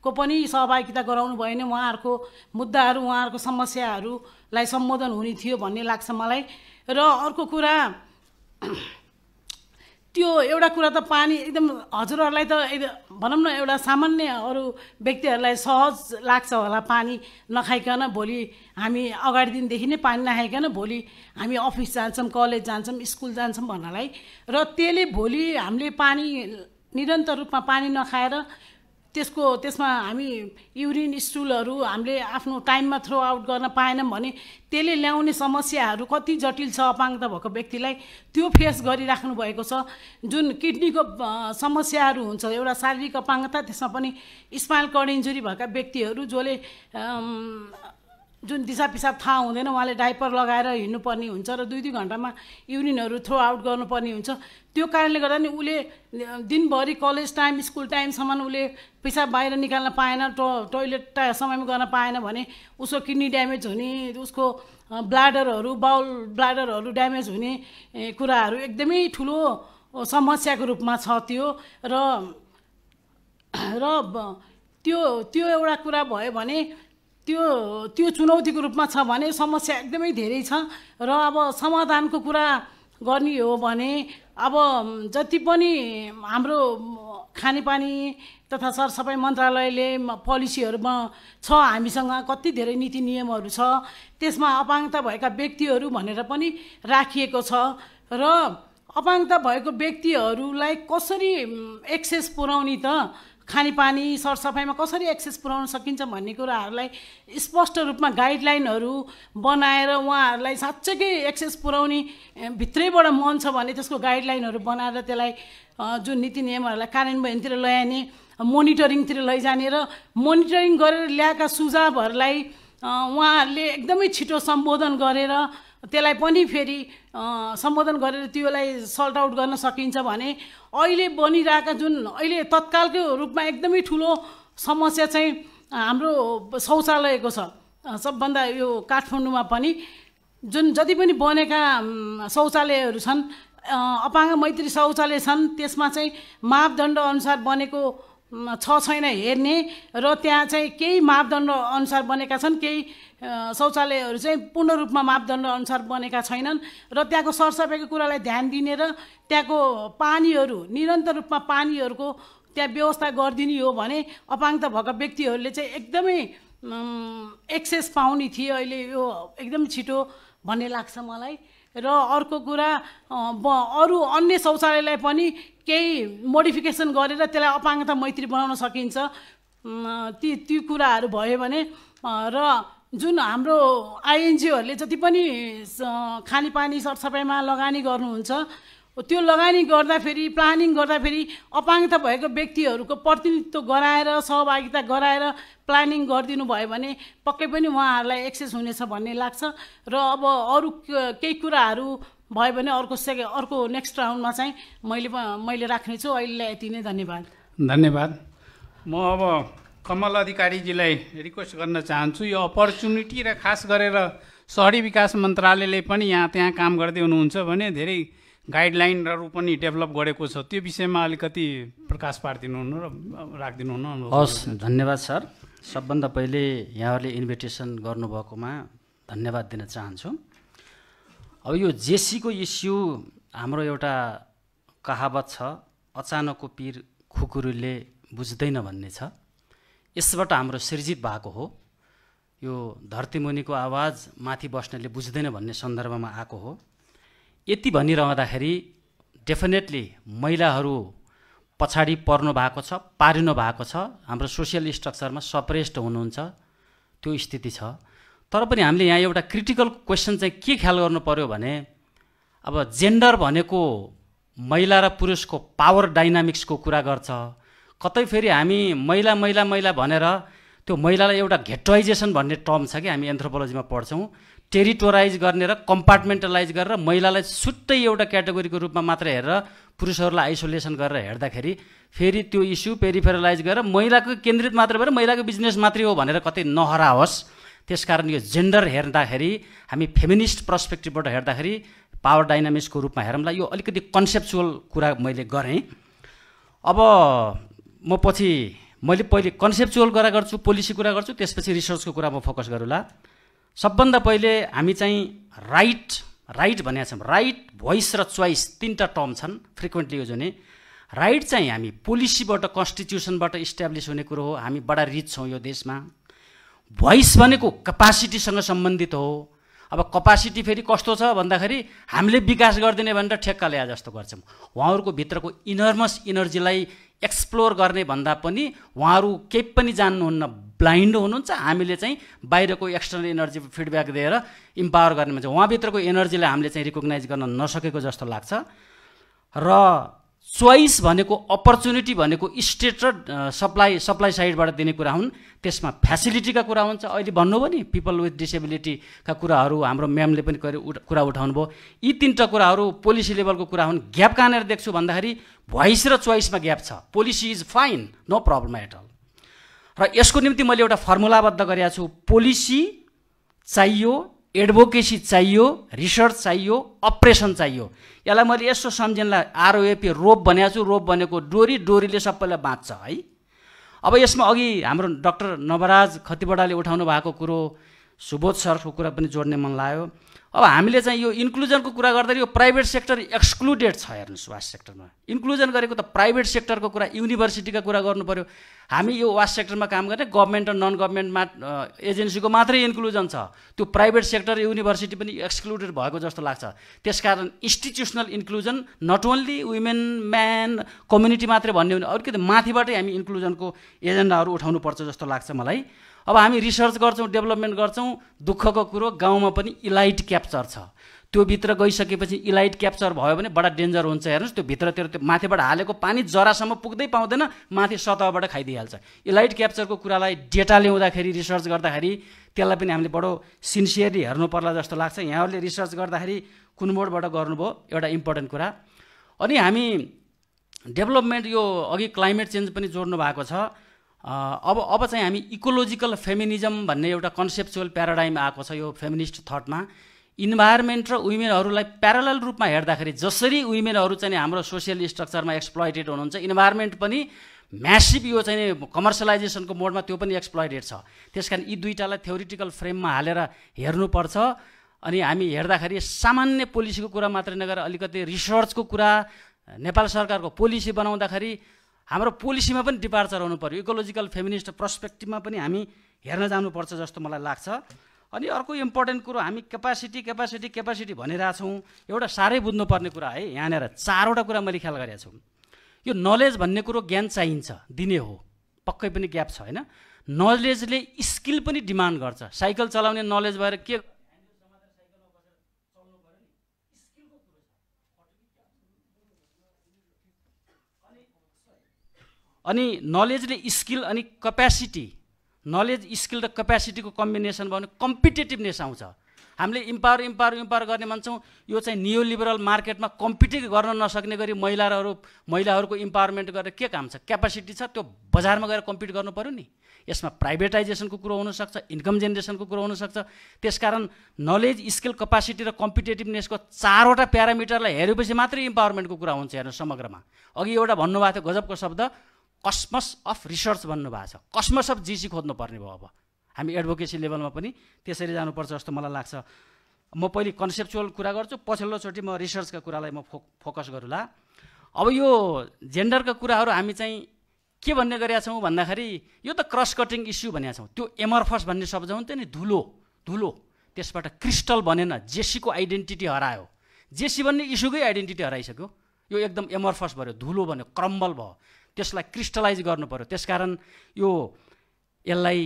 पनि सहभागिता गराउनु भयो भने उहाँहरूको मुद्दाहरू, उहाँहरूको समस्याहरूलाई सम्बोधन हुने थियो भन्ने लाग्छ मलाई। र अर्को कुरा, त्यो एउटा कुरा त पानी एकदम हजुरहरूलाई त भनौँ न एउटा सामान्य अरू व्यक्तिहरूलाई सहज लाग्छ होला पानी नखाइकन, भोलि हामी अगाडि दिनदेखि नै पानी नखाइकन भोलि हामी अफिस जान्छौँ, कलेज जान्छौँ, स्कुल जान्छौँ भन्नलाई। र त्यसले भोलि हामीले पानी निरन्तर रूपमा पानी नखाएर त्यसमा हामी युरिन स्टुलहरू हामीले आफ्नो टाइममा थ्रो आउट गर्न पाएनौँ भने त्यसले ल्याउने समस्याहरू कति जटिल छ अपाङ्गता भएको व्यक्तिलाई, त्यो फेस गरिराख्नु भएको छ। जुन किडनीको समस्याहरू हुन्छ, एउटा शारीरिक अपाङ्गता, त्यसमा पनि स्पाइनल कर्ड इन्जुरी भएका व्यक्तिहरू जसले जुन दिशा पिसाब थाहा हुँदैन उहाँले डाइपर लगाएर हिँड्नुपर्ने हुन्छ र 2-2 घन्टामा युरिनहरू थ्रो आउट गर्नुपर्ने हुन्छ। त्यो कारणले गर्दा नि उसले दिनभरि कलेज टाइम, स्कुल टाइमसम्म उसले पिसाब बाहिर निकाल्न पाएन, टोइलेट समयमा गर्न पाएन भने उसको किडनी ड्यामेज हुने, उसको बाउल ब्लाडरहरू ड्यामेज हुने कुराहरू एकदमै ठुलो समस्याको रूपमा छ त्यो। र त्यो एउटा कुरा भयो भने त्यो चुनौतीको रूपमा छ भने समस्या एकदमै धेरै छ। र अब समाधानको कुरा गर्ने हो भने अब जति पनि हाम्रो खानेपानी तथा सरसफाइ मन्त्रालयले पोलिसीहरूमा छ, हामीसँग कति धेरै नीति नियमहरू छ, त्यसमा अपाङ्गता भएका व्यक्तिहरू भनेर पनि राखिएको छ। र अपाङ्गता भएको व्यक्तिहरूलाई कसरी एक्सेस पुर्याउने त, खानेपानी सरसफाइमा कसरी एक्सेस पुर्याउन सकिन्छ भन्ने कुराहरूलाई स्पष्ट रूपमा गाइडलाइनहरू बनाएर उहाँहरूलाई साँच्चैकै एक्सेस पुर्याउने भित्रैबाट मन छ भने त्यसको गाइडलाइनहरू बनाएर त्यसलाई जुन नीति नियमहरूलाई कार्यान्वयनतिर ल्याउने, मोनिटरिङतिर लैजाने र मोनिटरिङ गरेर ल्याएका सुझावहरूलाई उहाँहरूले एकदमै छिटो सम्बोधन गरेर त्यसलाई पनि फेरि सम्बोधन गरेर त्यसलाई सल्ट आउट गर्न सकिन्छ भने अहिले बनिरहेका जुन अहिले तत्कालको रूपमा एकदमै ठुलो समस्या चाहिँ हाम्रो शौचालयको छ। सबभन्दा यो काठमाडौँमा पनि जुन जति पनि बनेका शौचालयहरू छन्, अपाङ्ग मैत्री शौचालय छन्, त्यसमा चाहिँ मापदण्ड अनुसार बनेको छैन हेर्ने, र त्यहाँ चाहिँ केही मापदण्ड अनुसार बनेका छन्, केही शौचालयहरू चाहिँ पूर्ण रूपमा मापदण्ड अनुसार बनेका छैनन्। र त्यहाँको सरसफाइको कुरालाई ध्यान दिने र त्यहाँको पानीहरू निरन्तर रूपमा पानीहरूको त्यहाँ व्यवस्था गरिदिने हो भने अपाङ्गता भएका व्यक्तिहरूले चाहिँ एकदमै एक्सेस पाउने थिए अहिले यो एकदम छिटो भन्ने लाग्छ मलाई। र अर्को कुरा, अरू अन्य शौचालयलाई पनि केही मोडिफिकेसन गरेर त्यसलाई अपाङ्गता मैत्री बनाउन सकिन्छ, ती कुराहरू भयो भने। र जुन हाम्रो आइएनजिओहरूले जति पनि खानेपानी सरसफाइमा लगानी गर्नुहुन्छ, त्यो लगानी गर्दाखेरि, प्लानिङ गर्दाखेरि अपाङ्गता भएको व्यक्तिहरूको प्रतिनिधित्व गराएर, सहभागिता गराएर प्लानिङ गरिदिनु भयो भने पक्कै पनि उहाँहरूलाई एक्सेस हुनेछ भन्ने लाग्छ। र अब अरू केही कुराहरू भयो भने अर्को नेक्स्ट राउन्डमा चाहिँ मैले राख्नेछु। अहिलेलाई यति नै, धन्यवाद। धन्यवाद। म अब कमल अधिकारीजीलाई रिक्वेस्ट गर्न चाहन्छु, यो अपर्च्युनिटी र खास गरेर सहरी विकास मन्त्रालयले पनि त्यहाँ काम गर्दै हुनुहुन्छ भने धेरै गाइडलाइनहरू पनि डेभलप गरेको छ, त्यो विषयमा अलिकति प्रकाश पारिदिनुहुन्न र राखिदिनुहुन्न। हस्, धन्यवाद सर। सबभन्दा पहिले यहाँहरूले इन्भिटेसन गर्नुभएकोमा धन्यवाद दिन चाहन्छु। अब यो जेसीको इस्यु हाम्रो एउटा कहावत छ, अचानकको पीर खुकुरीले बुझ्दैन भन्ने छ। यसबाट हाम्रो सृजित भएको हो। यो धरतीमुनिको आवाज माथि बस्नेले बुझ्दैन भन्ने सन्दर्भमा आएको हो। यति भनिरहँदाखेरि डेफिनेटली महिलाहरू पछाडि पर्नु भएको छ, पारिनु भएको छ, हाम्रो सोसियल स्ट्रक्चरमा सप्रेस्ड हुनुहुन्छ, त्यो स्थिति छ। तर पनि हामीले यहाँ एउटा क्रिटिकल क्वेसन चाहिँ के ख्याल गर्नु पर्यो भने, अब जेन्डर भनेको महिला र पुरुषको पावर डाइनामिक्सको कुरा गर्छ। कतै फेरि हामी महिला महिला महिला भनेर त्यो महिलालाई एउटा घेटोइजेसन भन्ने टर्म छ कि हामी एन्थ्रोपोलोजीमा पढ्छौँ, टेरिटोराइज गर्ने र कम्पार्टमेन्टलाइज गरेर महिलालाई छुट्टै एउटा क्याटेगोरीको रूपमा मात्र हेरेर पुरुषहरूलाई आइसोलेसन गरेर हेर्दाखेरि फेरि त्यो इस्यु पेरिफेरलाइज गरेर महिलाको केन्द्रित मात्र भएर महिलाको बिजनेस मात्रै हो भनेर कतै नहराओस्। त्यसकारण यो जेन्डर हेर्दाखेरि हामी फेमिनिस्ट पर्सपेक्टिभबाट हेर्दाखेरि पावर डाइनामिक्सको रूपमा हेरौँला। यो अलिकति कन्सेप्चुअल कुरा मैले गरेँ। अब मैले पहिले कन्सेप्चुअल कुरा गर्छु, पोलिसी कुरा गर्छु, त्यसपछि रिसर्चको कुरा म फोकस गरौँला। सबभन्दा पहिले हामी चाहिँ राइट भनेका छौँ। राइट, भोइस र चोइस तीनटा टर्म छन् फ्रिक्वेन्टली युज हुने। राइट चाहिँ हामी पोलिसीबाट, कन्स्टिट्युसनबाट इस्ट्याब्लिस हुने कुरो हो। हामी बडा रिच छौँ यो देशमा। भोइस भनेको क्यापासिटीसँग सम्बन्धित हो। अब क्यापासिटी फेरि कस्तो छ भन्दाखेरि हामीले विकास गरिदिने भनेर ठेक्का ल्याए जस्तो गर्छौँ। उहाँहरूको भित्रको इनर्मस इनर्जीलाई एक्सप्लोर गर्ने भन्दा पनि उहाँहरू केही पनि जान्नुहुन्न, ब्लाइन्ड हुनुहुन्छ। हामीले चाहिँ बाहिरको एक्सटर्नल एनर्जी फिडब्याक दिएर इम्पावर गर्ने मान्छे, उहाँभित्रको एनर्जीलाई हामीले चाहिँ रिकग्नाइज गर्न नसकेको जस्तो लाग्छ। र चोइस भनेको, अपर्च्युनिटी भनेको स्टेट र सप्लाई साइडबाट दिने कुरा हुन्। त्यसमा फ्यासिलिटीका कुरा हुन्छ। अहिले भन्नुभयो नि पिपल विथ डिसेबिलिटीका कुराहरू हाम्रो म्यामले पनि कुरा उठाउनु भयो। यी तीनटा कुराहरू पोलिसी लेभलको कुरा हुन्। ग्याप कहाँनिर देख्छु भन्दाखेरि भोइस र चोइसमा ग्याप छ। Policy is fine, no problem at all. र यसको निम्ति मैले एउटा फर्मुलाबद्ध गरेको छु। पोलिसी चाहियो, एडभोकेसी चाहियो, रिसर्च चाहियो, अपरेसन चाहियो। यसलाई मैले यसो सम्झिनलाई आरओएपी रोप भनेको छु। रोप भनेको डोरी, डोरीले सबैलाई बाँध्छ है। अब यसमा अघि हाम्रो डाक्टर नवराज खतिवडाले उठाउनु भएको कुरो, सुबोध सरको कुरा पनि जोड्ने मन लाग्यो। अब हामीले चाहिँ यो इन्क्लुजनको कुरा गर्दाखेरि यो प्राइभेट सेक्टर एक्सक्लुडेड छ। हेर्नुहोस्, वास सेक्टरमा इन्क्लुजन गरेको त प्राइभेट सेक्टरको कुरा, युनिभर्सिटीका कुरा गर्नु पर्यो। हामी यो वास सेक्टरमा काम गर्ने गभर्मेन्ट र नन गभर्मेन्टमा एजेन्सीको मात्रै इन्क्लुजन छ। त्यो प्राइभेट सेक्टर, युनिभर्सिटी पनि एक्सक्लुडेड भएको जस्तो लाग्छ। त्यसकारण institutional inclusion, not only women, man, community मात्रै भन्ने हो भने अलिकति माथिबाटै हामी इन्क्लुजनको एजेन्डाहरू उठाउनुपर्छ जस्तो लाग्छ मलाई। अब हामी रिसर्च गर्छौँ, डेभलपमेन्ट गर्छौँ, दुःखको कुरो गाउँमा पनि इलाइट क्याप्चर छ। त्यो भित्र गइसकेपछि इलाइट क्याप्चर भयो भने बडा डेन्जर हुन्छ। हेर्नुहोस्, त्यो भित्रतिर त्यो माथिबाट हालेको पानी जरासम्म पुग्दै पाउँदैन, माथि सतहबाट खाइदिइहाल्छ। इलाइट क्याप्चरको कुरालाई डेटा ल्याउँदाखेरि, रिसर्च गर्दाखेरि त्यसलाई पनि हामीले बडो सिन्सियरली हेर्नु पर्ला जस्तो लाग्छ। यहाँहरूले रिसर्च गर्दाखेरि कुन मोडबाट गर्नुभयो, एउटा इम्पोर्टेन्ट कुरा। अनि हामी डेभलपमेन्ट, यो अघि क्लाइमेट चेन्ज पनि जोड्नु भएको छ। अब चाहिँ हामी इकोलोजिकल फेमिनिजम भन्ने एउटा कन्सेप्चुअल प्याराडाइम आएको छ यो फेमिनिस्ट थटमा। इन्भाइरोमेन्ट र वुमेनहरूलाई प्यारलल रूपमा हेर्दाखेरि जसरी वुमेनहरू चाहिँ हाम्रो सोसियल स्ट्रक्चरमा एक्सप्लोइटेड हुनुहुन्छ, इन्भाइरोमेन्ट पनि म्यासिभ यो चाहिँ कमर्सियलाइजेसनको मोडमा त्यो पनि एक्सप्लोइटेड छ। त्यसकारण यी दुईटालाई थ्योरिटिकल फ्रेममा हालेर हेर्नुपर्छ। अनि हामी हेर्दाखेरि सामान्य पोलिसीको कुरा मात्रै नगरेर अलिकति रिसर्चको कुरा, नेपाल सरकारको पोलिसी बनाउँदाखेरि हाम्रो पोलिसीमा पनि डिपार्चर हुनु पर्यो। इकोलोजिकल फेमिनिस्ट पर्सपेक्टिभमा पनि हामी हेर्न जानुपर्छ जस्तो मलाई लाग्छ। अनि अर्को इम्पोर्टेन्ट कुरो, हामी क्यापासिटी भनिरहेछौँ। एउटा साह्रै बुझ्नुपर्ने कुरा है, यहाँनिर चारवटा कुरा मैले ख्याल गरेको छु। यो नलेज भन्ने कुरो ज्ञान चाहिन्छ, दिने हो, पक्कै पनि ग्याप छ होइन। नलेजले स्किल पनि डिमान्ड गर्छ। साइकल चलाउने नलेज भएर के अनि नलेजले स्किल अनि क्यापेसिटी, नलेज स्किल र क्यापेसिटीको कम्बिनेसन भयो भने कम्पिटेटिभनेस आउँछ। हामीले इम्पावर गर्ने भन्छौँ, यो चाहिँ नियो लिबरल मार्केटमा कम्पिट गर्न नसक्ने गरी महिलाहरूको इम्पावरमेन्ट गरेर के काम छ? क्यापासिटी छ, त्यो बजारमा गएर कम्पिट गर्नु पऱ्यो नि। यसमा प्राइभेटाइजेसनको कुरो हुनसक्छ, इन्कम जेनेरेसनको कुरो हुनसक्छ। त्यसकारण नलेज, स्किल, कपासिटी र कम्पिटेटिभनेसको 4वटा प्यारामिटरलाई हेरेपछि मात्रै इम्पावरमेन्टको कुरा हुन्छ हेर्नु समग्रमा। अघि एउटा भन्नुभएको थियो गजबको शब्द, कस्मस अफ रिसर्च भन्नुभएको छ। कस्मस अफ जिसी खोज्नुपर्ने भयो। अब हामी एडभोकेसी लेभलमा पनि त्यसरी जानुपर्छ जस्तो मलाई लाग्छ। म पहिले कन्सेप्चुअल कुरा गर्छु, पछिल्लोचोटि म रिसर्चका कुरालाई म फोकस गरौँला। अब यो जेन्डरका कुराहरू हामी चाहिँ के भन्ने गरेका छौँ भन्दाखेरि यो त क्रस कटिङ इस्यु भनेका छौँ। त्यो एमर्फस भन्ने शब्द हुन्थ्यो नि, धुलो, त्यसबाट क्रिस्टल बनेन, जेसीको आइडेन्टिटी हरायो। जेसी भन्ने इस्युकै आइडेन्टिटी हराइसक्यो। यो एकदम एमर्फस भयो, धुलो भन्यो, क्रम्बल भयो, त्यसलाई क्रिस्टलाइज गर्नु पर्यो। त्यसकारण यसलाई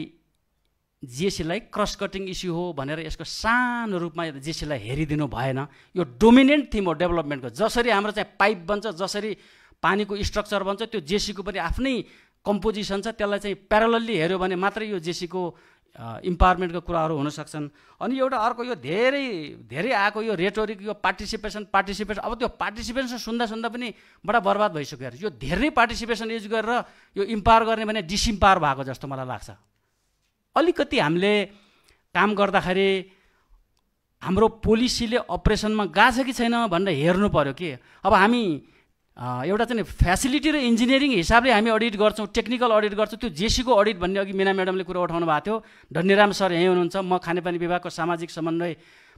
जेसीलाई क्रस कटिङ इस्यु हो भनेर यसको सानो रूपमा जेसीलाई हेरिदिनु भएन। यो डोमिनेन्ट थिम हो डेभलपमेन्टको। जसरी हाम्रो चाहिँ पाइप बन्छ, जसरी पानीको स्ट्रक्चर बन्छ, त्यो जेसीको पनि आफ्नै कम्पोजिसन छ। त्यसलाई चाहिँ प्यारलली हेऱ्यो भने मात्रै यो जेसीको इम्पावरमेन्टको कुराहरू हुन सक्छन्। अनि एउटा अर्को यो धेरै आएको यो रेटोरिक, यो पार्टिसिपेसन। अब त्यो पार्टिसिपेसन सुन्दा पनि बडा बर्बाद भइसक्यो। यो धेरै पार्टिसिपेसन युज गरेर यो इम्पावर गर्ने भने डिसइम्पावर भएको जस्तो मलाई लाग्छ। अलिकति हामीले काम गर्दाखेरि हाम्रो पोलिसीले अपरेसनमा गएको छ कि छैन भनेर हेर्नु पर्यो कि। अब हामी एउटा चाहिँ फ्यासिलिटी र इन्जिनियरिङ हिसाबले हामी अडिट गर्छौँ, टेक्निकल अडिट गर्छौँ। त्यो जेसीको अडिट भन्ने अघि मीना म्याडमले कुरा उठाउनु भएको थियो। धन्यराम सर यहीँ हुनुहुन्छ। म खानेपानी विभागको सामाजिक समन्वय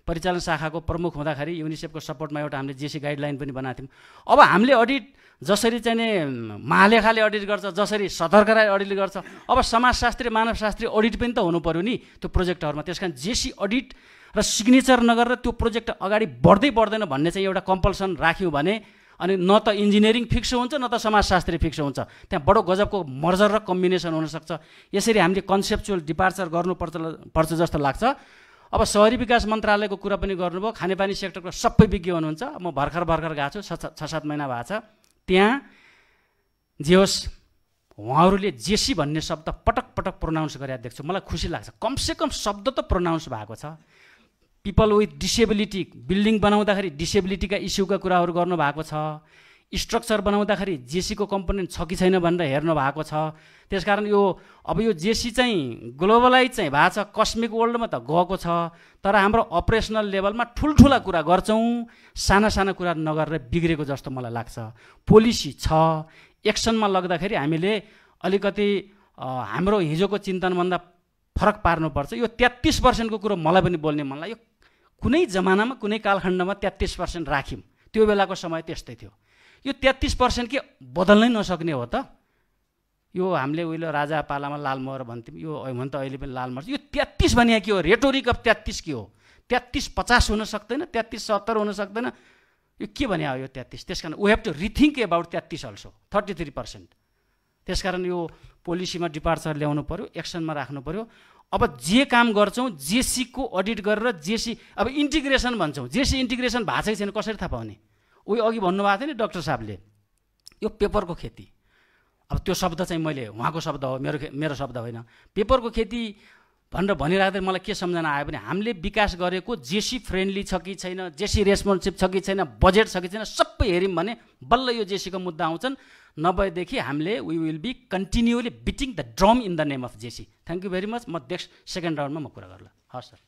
परिचालन शाखाको प्रमुख हुँदाखेरि युनिसेफको सपोर्टमा एउटा हामीले जेसी गाइडलाइन पनि बनाएको थियौँ। अब हामीले अडिट जसरी चाहिँ महालेखाले अडिट गर्छ, जसरी सतर्कताले अडिट गर्छ, अब समाजशास्त्री मानवशास्त्री अडिट पनि त हुनु पऱ्यो नि त्यो प्रोजेक्टहरूमा। त्यस कारण जेसी अडिट र सिग्नेचर नगरेर त्यो प्रोजेक्ट अगाडि बढ्दैन भन्ने चाहिँ एउटा कम्पल्सन राख्यौँ भने अनि न त इन्जिनियरिङ फिक्स हुन्छ न त समाजशास्त्री फिक्स हुन्छ। त्यहाँ बडो गजबको मर्जर र कम्बिनेसन हुनसक्छ। यसरी हामीले कन्सेप्चुअल डिपार्चर गर्नुपर्छ जस्तो लाग्छ। अब शहरी विकास मन्त्रालयको कुरा पनि गर्नुभयो। खानेपानी सेक्टरको सबै विज्ञ हुनुहुन्छ। म भर्खर गएको छु, 6-7 महिना भएको छ। त्यहाँ जे होस् उहाँहरूले जेसी भन्ने शब्द पटक प्रोनाउन्स गरेर देख्छु। मलाई खुसी लाग्छ, कमसेकम शब्द त प्रोनाउन्स भएको छ। पिपल विथ डिसेबिलिटी, बिल्डिङ बनाउँदाखेरि डिसेबिलिटीका इस्युका कुराहरू गर्नुभएको छ। स्ट्रक्चर बनाउँदाखेरि जेसीको कम्पोनेन्ट छ कि छैन भनेर हेर्नु भएको छ। त्यसकारण अब यो जेसी चाहिँ ग्लोबलाइज चाहिँ भएको छ, कस्मिक वर्ल्डमा त गएको छ। तर हाम्रो अपरेसनल लेभलमा ठुल्ठुला कुरा गर्छौँ, साना कुरा नगरेर बिग्रेको जस्तो मलाई लाग्छ। पोलिसी छ, एक्सनमा लग्दाखेरि हामीले अलिकति हाम्रो हिजोको चिन्तनभन्दा फरक पार्नुपर्छ। यो 33%को कुरो मलाई पनि बोल्ने मन लाग्यो। कुनै जमानामा कुनै कालखण्डमा 33% राख्यौँ, त्यो बेलाको समय त्यस्तै थियो। यो 33% के बदल्नै नसक्ने हो त? यो हामीले उहिले राजा पालामा लालमोहर भन्थ्यौँ, यो हुन त अहिले पनि लालमोहर। यो 33 भने के हो? रेटोरिक अफ 33 के हो? 33-50 हुन सक्दैन, 33-70 हुन सक्दैन। यो के भने हो यो 33? त्यस कारण we have to rethink about 33 also, 33%। त्यस कारण यो पोलिसीमा डिपार्चर ल्याउनु पऱ्यो, एक्सनमा राख्नु पऱ्यो। अब जे काम गर्छौँ जेसीको अडिट गरेर जेसी अब इन्टिग्रेसन भन्छौँ, जेसी इन्टिग्रेसन भएको छैन कसरी थाहा पाउने? अघि भन्नुभएको थियो नि डाक्टर साहबले, यो पेपरको खेती। अब त्यो शब्द चाहिँ मैले उहाँको शब्द हो, मेरो शब्द होइन। पेपरको खेती भनेर भनिराख्दा मलाई के सम्झना आयो भने हामीले विकास गरेको जेसी फ्रेन्डली छ कि छैन, जेसी रेस्पोन्सिभ छ कि छैन, बजेट छ कि छैन, सबै हेऱ्यौँ भने बल्ल यो जेसीको मुद्दा आउँछन्। नभएदेखि हामीले we will be continuously beating the drum in the name of JC. Thank you very much. म नेक्स्ट सेकेन्ड राउन्डमा म कुरा गर्ला। हस् सर,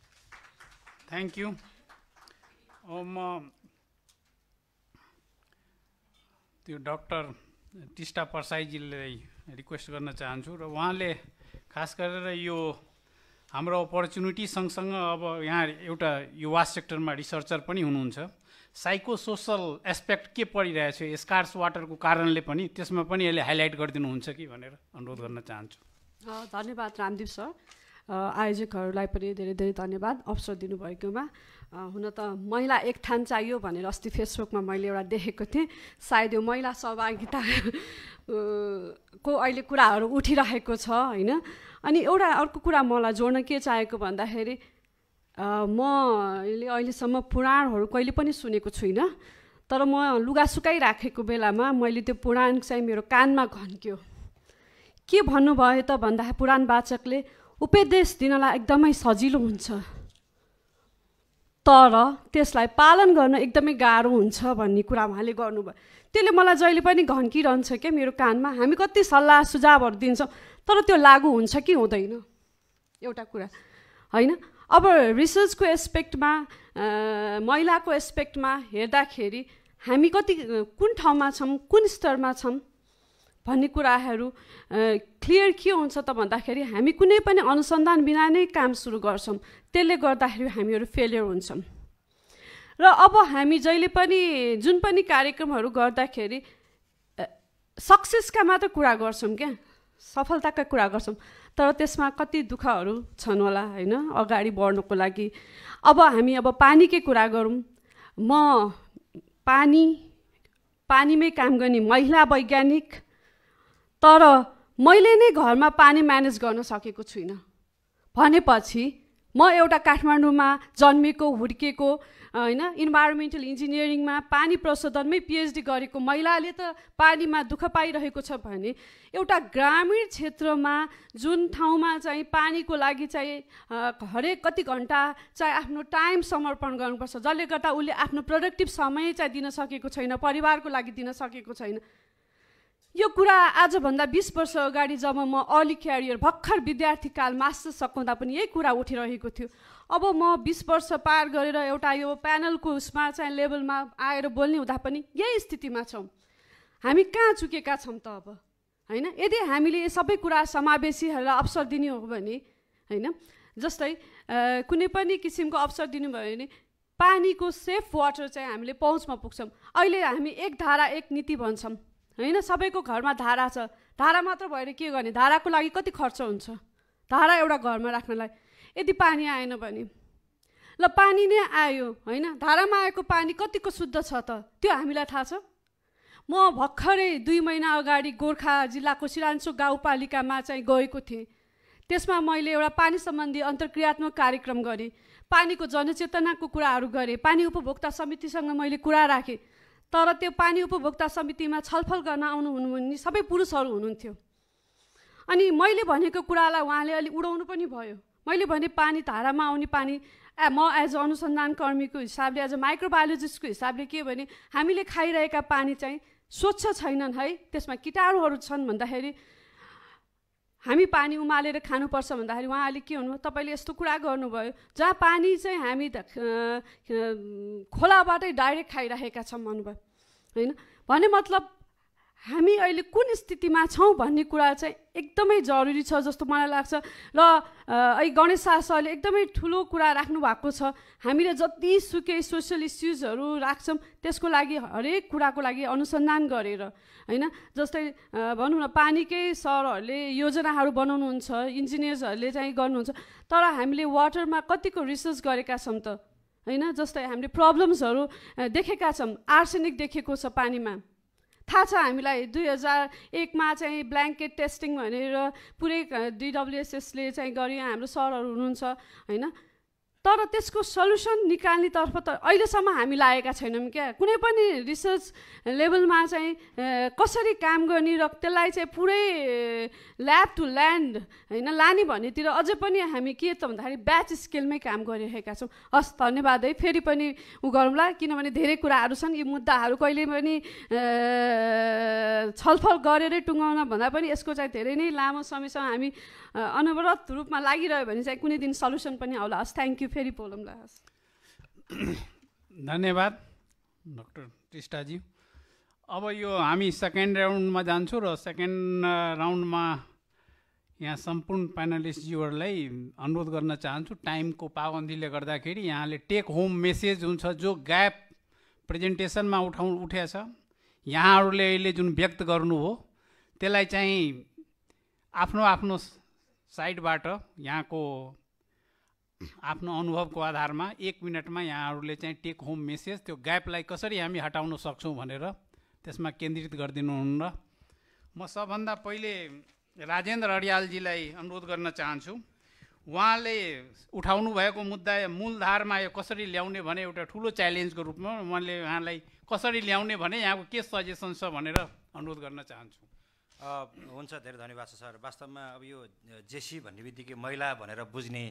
थ्याङ्क यू। म त्यो डाक्टर टिस्टा परसाईजीलाई रिक्वेस्ट गर्न चाहन्छु र उहाँले खास गरेर यो हाम्रो अपर्च्युनिटी सँगसँग अब यहाँ एउटा युवा सेक्टरमा रिसर्चर पनि हुनुहुन्छ, साइको सोसल एस्पेक्ट के परिरहेछ स्कार्स वाटरको कारणले पनि, त्यसमा पनि यसले हाइलाइट गरिदिनुहुन्छ कि भनेर अनुरोध गर्न चाहन्छु। धन्यवाद रामदीप सर। आयोजकहरूलाई पनि धेरै धेरै धन्यवाद अवसर दिनुभएकोमा। हुन त महिला एक ठान चाहियो भनेर अस्ति फेसबुकमा मैले एउटा देखेको थिएँ। सायद यो महिला सहभागिता को अहिले कुराहरू उठिरहेको छ होइन। अनि एउटा अर्को कुरा मलाई जोड्न के चाहेको भन्दाखेरि मैले अहिलेसम्म पुराणहरू कहिले पनि सुनेको छुइनँ, तर म लुगा सुकाइराखेको बेलामा मैले त्यो पुराण चाहिँ मेरो कानमा घन्क्यो। के भन्नुभयो त भन्दाखेरि पुराण वाचकले उपदेश दिनलाई एकदमै सजिलो हुन्छ, तर त्यसलाई पालन गर्न एकदमै गाह्रो हुन्छ भन्ने कुरा उहाँले गर्नुभयो। त्यसले मलाई जहिले पनि घन्किरहन्छ क्या मेरो कानमा। हामी कति सल्लाह सुझावहरू दिन्छौँ तर त्यो लागु हुन्छ कि हुँदैन एउटा कुरा होइन। अब रिसर्चको एस्पेक्टमा महिलाको एस्पेक्टमा हेर्दाखेरि हामी कति कुन ठाउँमा छौँ, कुन स्तरमा छौँ भन्ने कुराहरू क्लियर के हुन्छ त भन्दाखेरि हामी कुनै पनि अनुसन्धान बिना नै काम सुरु गर्छौँ, त्यसले गर्दाखेरि हामीहरू फेलियर हुन्छौँ। र अब हामी जहिले पनि जुन पनि कार्यक्रमहरू गर्दाखेरि सक्सेसका मात्र कुरा गर्छौँ क्या, सफलताका कुरा गर्छौँ, तर त्यसमा कति दुःखहरू छन् होला होइन अगाडि बढ्नको लागि। अब हामी पानीकै कुरा गरौँ। म पानीमै काम गर्ने महिला वैज्ञानिक, तर मैले नै घरमा पानी म्यानेज गर्न सकेको छुइनँ भनेपछि म एउटा काठमाडौँमा जन्मेको हुर्केको होइन इन्भाइरोमेन्टल इन्जिनियरिङमा पानी प्रशोधनमै पिएचडी गरेको महिलाले त पानीमा दुःख पाइरहेको छ भने एउटा ग्रामीण क्षेत्रमा जुन ठाउँमा चाहिँ पानीको लागि चाहिँ हरेक कति घन्टा चाहिँ आफ्नो टाइम समर्पण गर्नुपर्छ, जसले गर्दा उसले आफ्नो प्रोडक्टिभ समय चाहिँ दिन सकेको छैन, परिवारको लागि दिन सकेको छैन। यो कुरा आजभन्दा 20 वर्ष अगाडि जब म अर्ली क्यारियर भर्खर विद्यार्थी काल मास्टर्स सकाउँदा पनि यही कुरा उठिरहेको थियो। अब म 20 वर्ष पार गरेर एउटा यो प्यानलको उसमा चाहिँ लेभलमा आएर बोल्ने हुँदा पनि यही स्थितिमा छौँ। हामी कहाँ चुकेका छौँ त अब होइन। यदि हामीले यो सबै कुरा समावेशीहरूलाई अवसर दिने हो भने होइन, जस्तै कुनै पनि किसिमको अवसर दिनुभयो भने पानीको सेफ वाटर चाहिँ हामीले पहुँचमा पुग्छौँ। अहिले हामी एक धारा एक नीति भन्छौँ होइन, सबैको घरमा धारा छ, धारा मात्र भएर के गर्ने, धाराको लागि कति खर्च हुन्छ धारा एउटा घरमा राख्नलाई। यदि पानी आएन भने ल पानी नै आयो होइन, धारामा आएको पानी कतिको शुद्ध छ त त्यो हामीलाई थाहा छ। म भर्खरै 2 महिना अगाडि गोर्खा जिल्लाको सिरान्चोक गाउँपालिकामा चाहिँ गएको थिएँ। त्यसमा मैले एउटा पानी सम्बन्धी अन्तर्क्रियात्मक कार्यक्रम गरेँ, पानीको जनचेतनाको कुराहरू गरेँ, पानी उपभोक्ता समितिसँग मैले कुरा राखेँ। तर त्यो पानी उपभोक्ता समितिमा छलफल गर्न आउनुहुने सबै पुरुषहरू हुनुहुन्थ्यो। अनि मैले भनेको कुरालाई उहाँले अलि उडाउनु पनि भयो। मैले भने पानी धारामा आउने पानी म एज अ अनुसन्धान कर्मीको हिसाबले, एज अ माइक्रोबायोलोजिस्टको हिसाबले के भने हामीले खाइरहेका पानी चाहिँ स्वच्छ छैनन् है, त्यसमा कीटाणुहरू छन् भन्दाखेरि हामी पानी उमालेर खानुपर्छ भन्दाखेरि उहाँले के भन्नुभयो, तपाईँले यस्तो कुरा गर्नुभयो जहाँ पानी चाहिँ हामी खोलाबाटै डाइरेक्ट खाइरहेका छौँ भन्नुभयो होइन। भने मतलब हामी अहिले कुन स्थितिमा छौँ भन्ने कुरा चाहिँ एकदमै जरुरी छ जस्तो मलाई लाग्छ। र अहिले गणेश शाह सरले एकदमै ठुलो कुरा राख्नु भएको छ। हामीले जतिसुकै सोसियल इस्युजहरू राख्छौँ त्यसको लागि हरेक कुराको लागि अनुसन्धान गरेर होइन, जस्तै भनौँ न पानीकै सरहरूले योजनाहरू बनाउनुहुन्छ, इन्जिनियर्सहरूले चाहिँ गर्नुहुन्छ, तर हामीले वाटरमा कतिको रिसर्च गरेका छौँ त होइन। जस्तै हामीले प्रब्लम्सहरू देखेका छौँ, आर्सेनिक देखेको छ पानीमा, थाहा छ हामीलाई। 2001मा चाहिँ ब्ल्याङ्केट टेस्टिङ भनेर पुरै DWSSले चाहिँ गरे, हाम्रो सरहरू हुनुहुन्छ होइन। तर त्यसको सल्युसन निकाल्नेतर्फ त अहिलेसम्म हामी लागेका छैनौँ क्या। कुनै पनि रिसर्च लेभलमा चाहिँ कसरी काम गर्ने र त्यसलाई चाहिँ पुरै ल्याब टु ल्यान्ड होइन लाने भन्नेतिर अझै पनि हामी के त भन्दाखेरि ब्याच स्केलमै काम गरिरहेका छौँ। हस्, धन्यवाद है। फेरि पनि उ गरौँला, किनभने धेरै कुराहरू छन्। यी मुद्दाहरू कहिले पनि छलफल गरेरै टुङ्गाउन भन्दा पनि यसको चाहिँ धेरै नै लामो समयसम्म हामी अनवरत रूपमा लागिरह्यो भने चाहिँ कुनै दिन सल्युसन पनि आउला। हस्, थ्याङ्क यू। फेरि बोलौँला। हस्, धन्यवाद डाक्टर टिस्टाजी। अब यो हामी सेकेन्ड राउन्डमा जान्छौँ र सेकेन्ड राउन्डमा यहाँ सम्पूर्ण प्यानलिस्टज्यूहरूलाई अनुरोध गर्न चाहन्छु, टाइमको पाबन्दीले गर्दाखेरि यहाँले टेक होम मेसेज हुन्छ जो ग्याप प्रेजेन्टेसनमा उठेछ, यहाँहरूले अहिले जुन व्यक्त गर्नुभयो त्यसलाई चाहिँ आफ्नो आफ्नो साइडबाट यहाँको आफ्नो अनुभवको आधारमा 1 मिनटमा यहाँहरूले चाहिँ टेक होम मेसेज त्यो ग्यापलाई कसरी हामी हटाउन सक्छौँ भनेर त्यसमा केन्द्रित गरिदिनुहुन्न। म सबभन्दा पहिले राजेन्द्र अडियालजीलाई अनुरोध गर्न चाहन्छु। उहाँले उठाउनु भएको मुद्दा मूलधारमा यो कसरी ल्याउने भने एउटा ठुलो च्यालेन्जको रूपमा मैले उहाँलाई कसरी ल्याउने भने यहाँको के सजेसन छ भनेर अनुरोध गर्न चाहन्छु। हुन्छ, धेरै धन्यवाद छ सर। वास्तवमा अब यो जेसी भन्ने बित्तिकै महिला भनेर बुझ्ने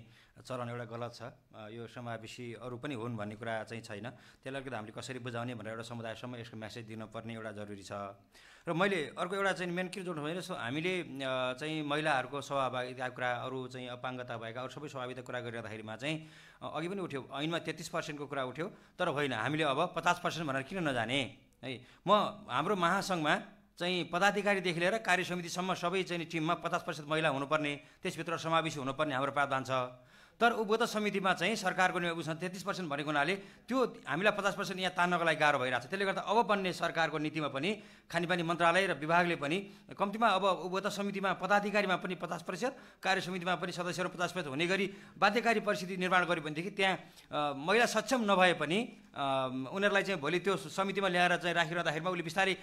चलन एउटा गलत छ। यो समावेशी अरू पनि हुन् भन्ने कुरा चाहिँ छैन। त्यसलाई अलिकति हामीले कसरी बुझाउने भनेर एउटा समुदायसम्म यसको मेसेज दिनुपर्ने एउटा जरुरी छ। र मैले अर्को एउटा चाहिँ मेन के जोड्नु भने हामीले चाहिँ महिलाहरूको सहभागिताको कुरा, अरू चाहिँ अपाङ्गता भएका अरू सबै सहभागिता कुरा गरिरहँदाखेरिमा चाहिँ अघि पनि उठ्यो, ऐनमा 33% को कुरा उठ्यो, तर होइन हामीले अब 50% भनेर किन नजाने है। म हाम्रो महासङ्घमा चाहिँ पदाधिकारीदेखि लिएर कार्य समितिसम्म सबै चाहिँ टिममा 50% महिला हुनुपर्ने, त्यसभित्र समावेशी हुनुपर्ने हाम्रो प्रावधान छ। तर उपभोक्ता समितिमा चाहिँ सरकारको उसमा 33% भनेको हुनाले त्यो हामीलाई 50% यहाँ तान्नको लागि गाह्रो भइरहेको छ। त्यसले गर्दा अब बन्ने सरकारको नीतिमा पनि खानेपानी मन्त्रालय र विभागले पनि कम्तीमा अब उपभोक्ता समितिमा पदाधिकारीमा पनि 50%, कार्य समितिमा पनि सदस्यहरू 50% हुने गरी बाध्यकारी परिस्थिति निर्माण गर्यो भनेदेखि त्यहाँ महिला सक्षम नभए पनि उनीहरूलाई चाहिँ भोलि त्यो समितिमा ल्याएर चाहिँ राखिरहँदाखेरिमा उसले बिस्तारै